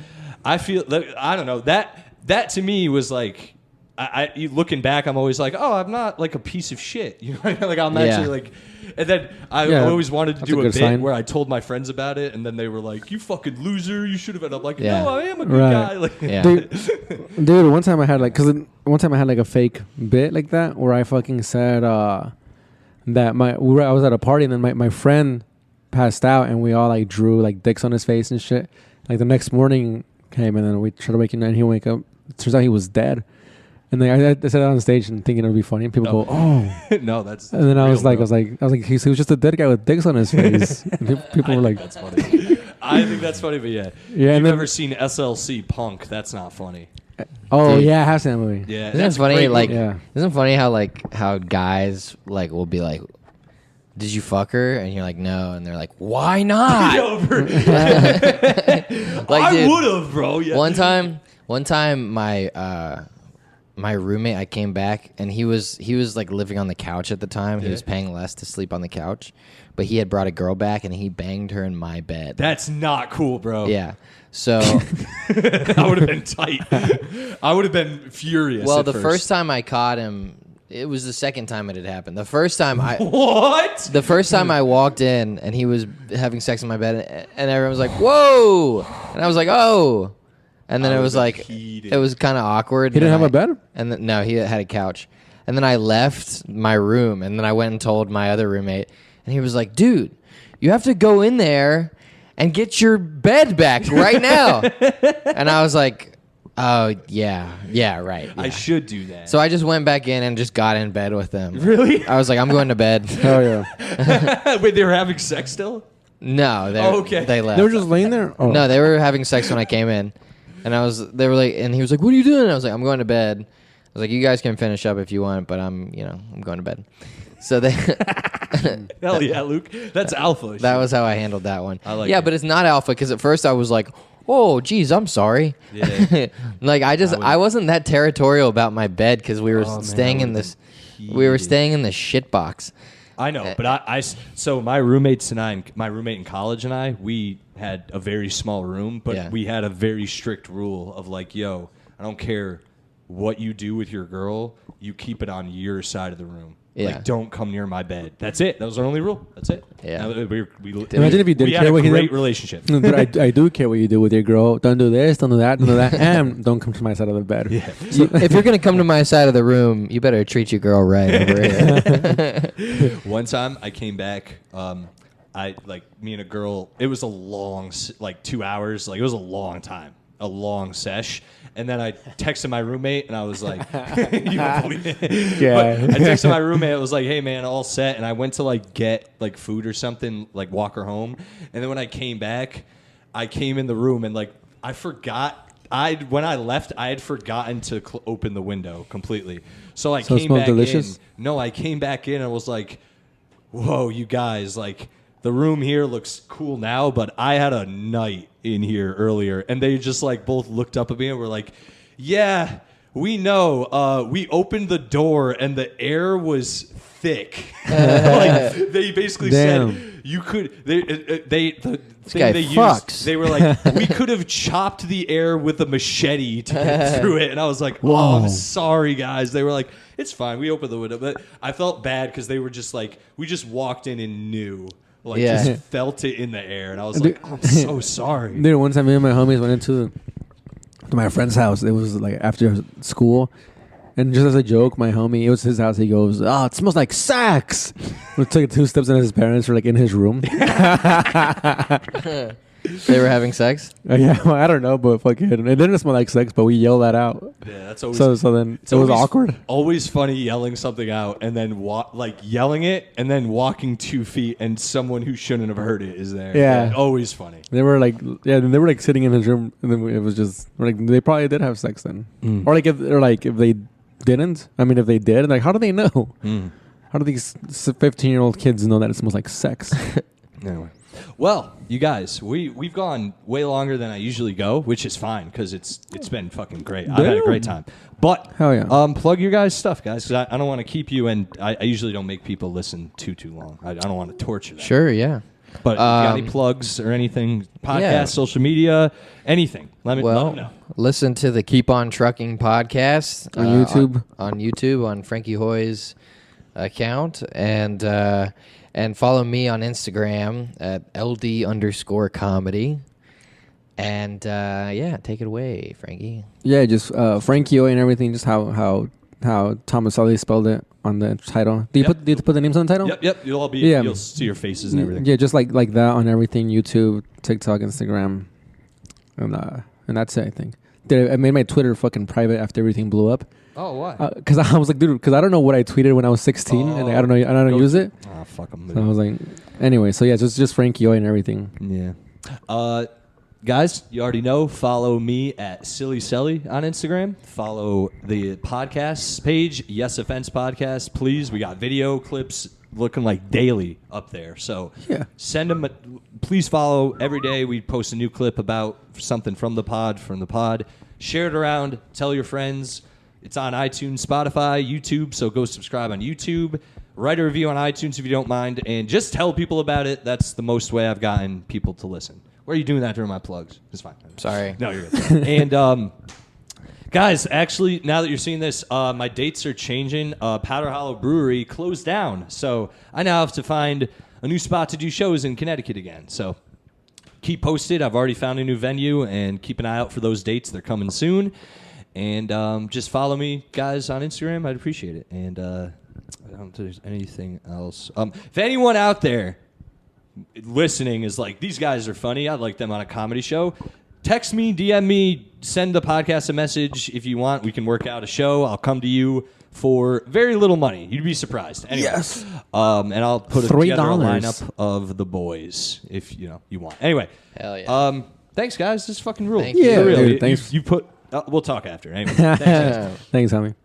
I feel, I don't know, that to me was like, looking back, I'm always like, oh, I'm not like a piece of shit. You know what I mean? Like, I'm actually like, and then I always wanted to do a bit sign. Where I told my friends about it, and then they were like, you fucking loser, you should have been. I'm like, no, I am a good guy. Like, dude, one time I had like a fake bit like that where I fucking said that I was at a party, and then my friend passed out, and we all like drew like dicks on his face and shit. Like the next morning came, and then we tried to wake him up, and he wake up. It turns out he was dead. And then I said that on stage and thinking it would be funny, and people go, "Oh, no, that's." And then I was like, he was just a dead guy with dicks on his face. People were like, "That's funny." I think that's funny, but yeah. You've never seen SLC Punk? That's not funny. Oh, dude. Yeah, I have seen that movie. Yeah, isn't it funny? Like, isn't it funny how guys like will be like, "Did you fuck her?" And you're like, "No," and they're like, "Why not?" Like, I would have, bro. Yeah. One time, my roommate, I came back, and he was like living on the couch at the time. Yeah. He was paying less to sleep on the couch, but he had brought a girl back, and he banged her in my bed. That's not cool, bro. Yeah. So I would have been tight. I would have been furious. Well, the first time I caught him, it was the second time it had happened. The first time What? The first time I walked in, and he was having sex in my bed, and everyone was like, "Whoa!" And I was like, "Oh." And then it was like, it was kind of awkward. He didn't have a bed? And then, no, he had a couch. And then I left my room, and then I went and told my other roommate, and he was like, "Dude, you have to go in there and get your bed back right now." And I was like, "Oh, yeah, right. Yeah. I should do that." So I just went back in and just got in bed with them. Really? I was like, "I'm going to bed." Oh, yeah. Wait, they were having sex still? No, Okay. they left. They were just laying there. Oh. No, they were having sex when I came in, and they were like, and he was like, "What are you doing?" And I was like, "I'm going to bed." I was like, "You guys can finish up if you want, but I'm going to bed." So they. Hell yeah, Luke. That's alpha. That was how I handled that one. I like yeah, it. but it's not alpha because at first I was like, "Oh, geez, I'm sorry." Yeah. Like I wasn't that territorial about my bed because we were staying in this. We were staying in the shit box. I know, but so my roommates and I, my roommate in college and I, we had a very small room, but we had a very strict rule of like, yo, I don't care what you do with your girl, you keep it on your side of the room. Yeah. Like, don't come near my bed. That's it. That was our only rule. That's it. Yeah. Imagine if you did we had care a what he great did. relationship. No, but I do care what you do with your girl. Don't do this, don't do that, don't do that, and don't come to my side of the bed. Yeah. If you're gonna come to my side of the room, you better treat your girl right over here. One time I came back, me and a girl, it was a long, 2 hours. Like, it was a long time, a long sesh. And then I texted my roommate, and I was like, you won't believe it. Yeah. But I texted my roommate. I was like, hey, man, all set. And I went to, get, food or something, walk her home. And then when I came back, I came in the room, and, I forgot. When I left, I had forgotten to open the window completely. So I came back delicious? in. No, I came back in and was like, whoa, you guys, the room here looks cool now, but I had a night in here earlier. And they just both looked up at me and were like, yeah, we know. We opened the door and the air was thick. They basically said you could, the thing they used, they were like, we could have chopped the air with a machete to get through it. And I was like, oh, I'm sorry, guys. They were like, it's fine. We opened the window. But I felt bad because they were just we just walked in and knew. Just felt it in the air, and I was like, I'm so sorry. Dude, one time me and my homies went to my friend's house. It was after school, and just as a joke, my homie, it was his house. He goes, "Oh, it smells like sex." We took 2 steps, and his parents were in his room. They were having sex? Yeah, well, I don't know, but fucking, it didn't smell like sex, but we yelled that out. Yeah, that's always so then it was awkward. Always funny yelling something out and then yelling it and then walking 2 feet and someone who shouldn't have heard it is there. Yeah. Always funny. They were sitting in his room, and then it was just they probably did have sex then, or if they didn't. I mean, if they did, how do they know? How do these 15-year-old kids know that it smells like sex? Anyway. Well, you guys, we've gone way longer than I usually go, which is fine because it's been fucking great. I've had a great time. But hell yeah, plug your guys' stuff, guys, because I don't want to keep you, and I usually don't make people listen too long. I don't want to torture them. Sure, yeah. But if you got any plugs or anything, podcast, social media, anything, let them know. Listen to the Keep On Trucking podcast on YouTube. On YouTube, on Frankie Hoy's account, and follow me on Instagram at LD_comedy. And take it away, Frankie. Yeah, just Frankie Hoy and everything. Just how Tomaselli spelled it on the title. Did you put the names on the title? Yep. You'll see your faces and everything. Yeah, just like that on everything: YouTube, TikTok, Instagram, and that's it. I think. I made my Twitter fucking private after everything blew up. Oh, why? Because I was like, dude, because I don't know what I tweeted when I was 16, and I don't use it. Ah, fuck them. So I was like, anyway, so yeah, just Frankie Hoy and everything. Yeah. Guys, you already know, follow me at Silly Selly on Instagram. Follow the podcast page, Yes Offense Podcast. Please, we got video clips looking like daily up there. So send them. Please follow every day. We post a new clip about something from the pod. Share it around. Tell your friends. It's on iTunes, Spotify, YouTube, so go subscribe on YouTube. Write a review on iTunes if you don't mind, and just tell people about it. That's the most way I've gotten people to listen. Why are you doing that during my plugs? It's fine. Sorry. No, you're good. And, guys, actually, now that you're seeing this, my dates are changing. Powder Hollow Brewery closed down, so I now have to find a new spot to do shows in Connecticut again. So keep posted. I've already found a new venue, and keep an eye out for those dates. They're coming soon. And just follow me, guys, on Instagram. I'd appreciate it. And I don't know if there's anything else. If anyone out there listening is like, these guys are funny, I'd like them on a comedy show, text me, DM me, send the podcast a message if you want. We can work out a show. I'll come to you for very little money. You'd be surprised. Anyway, yes. And I'll put together a lineup of the boys if you want. Anyway. Hell yeah. Thanks, guys. This fucking rule. Thank you. Yeah, For real. dude, thanks. You put. We'll talk after. Anyway. Thanks, Thanks, homie.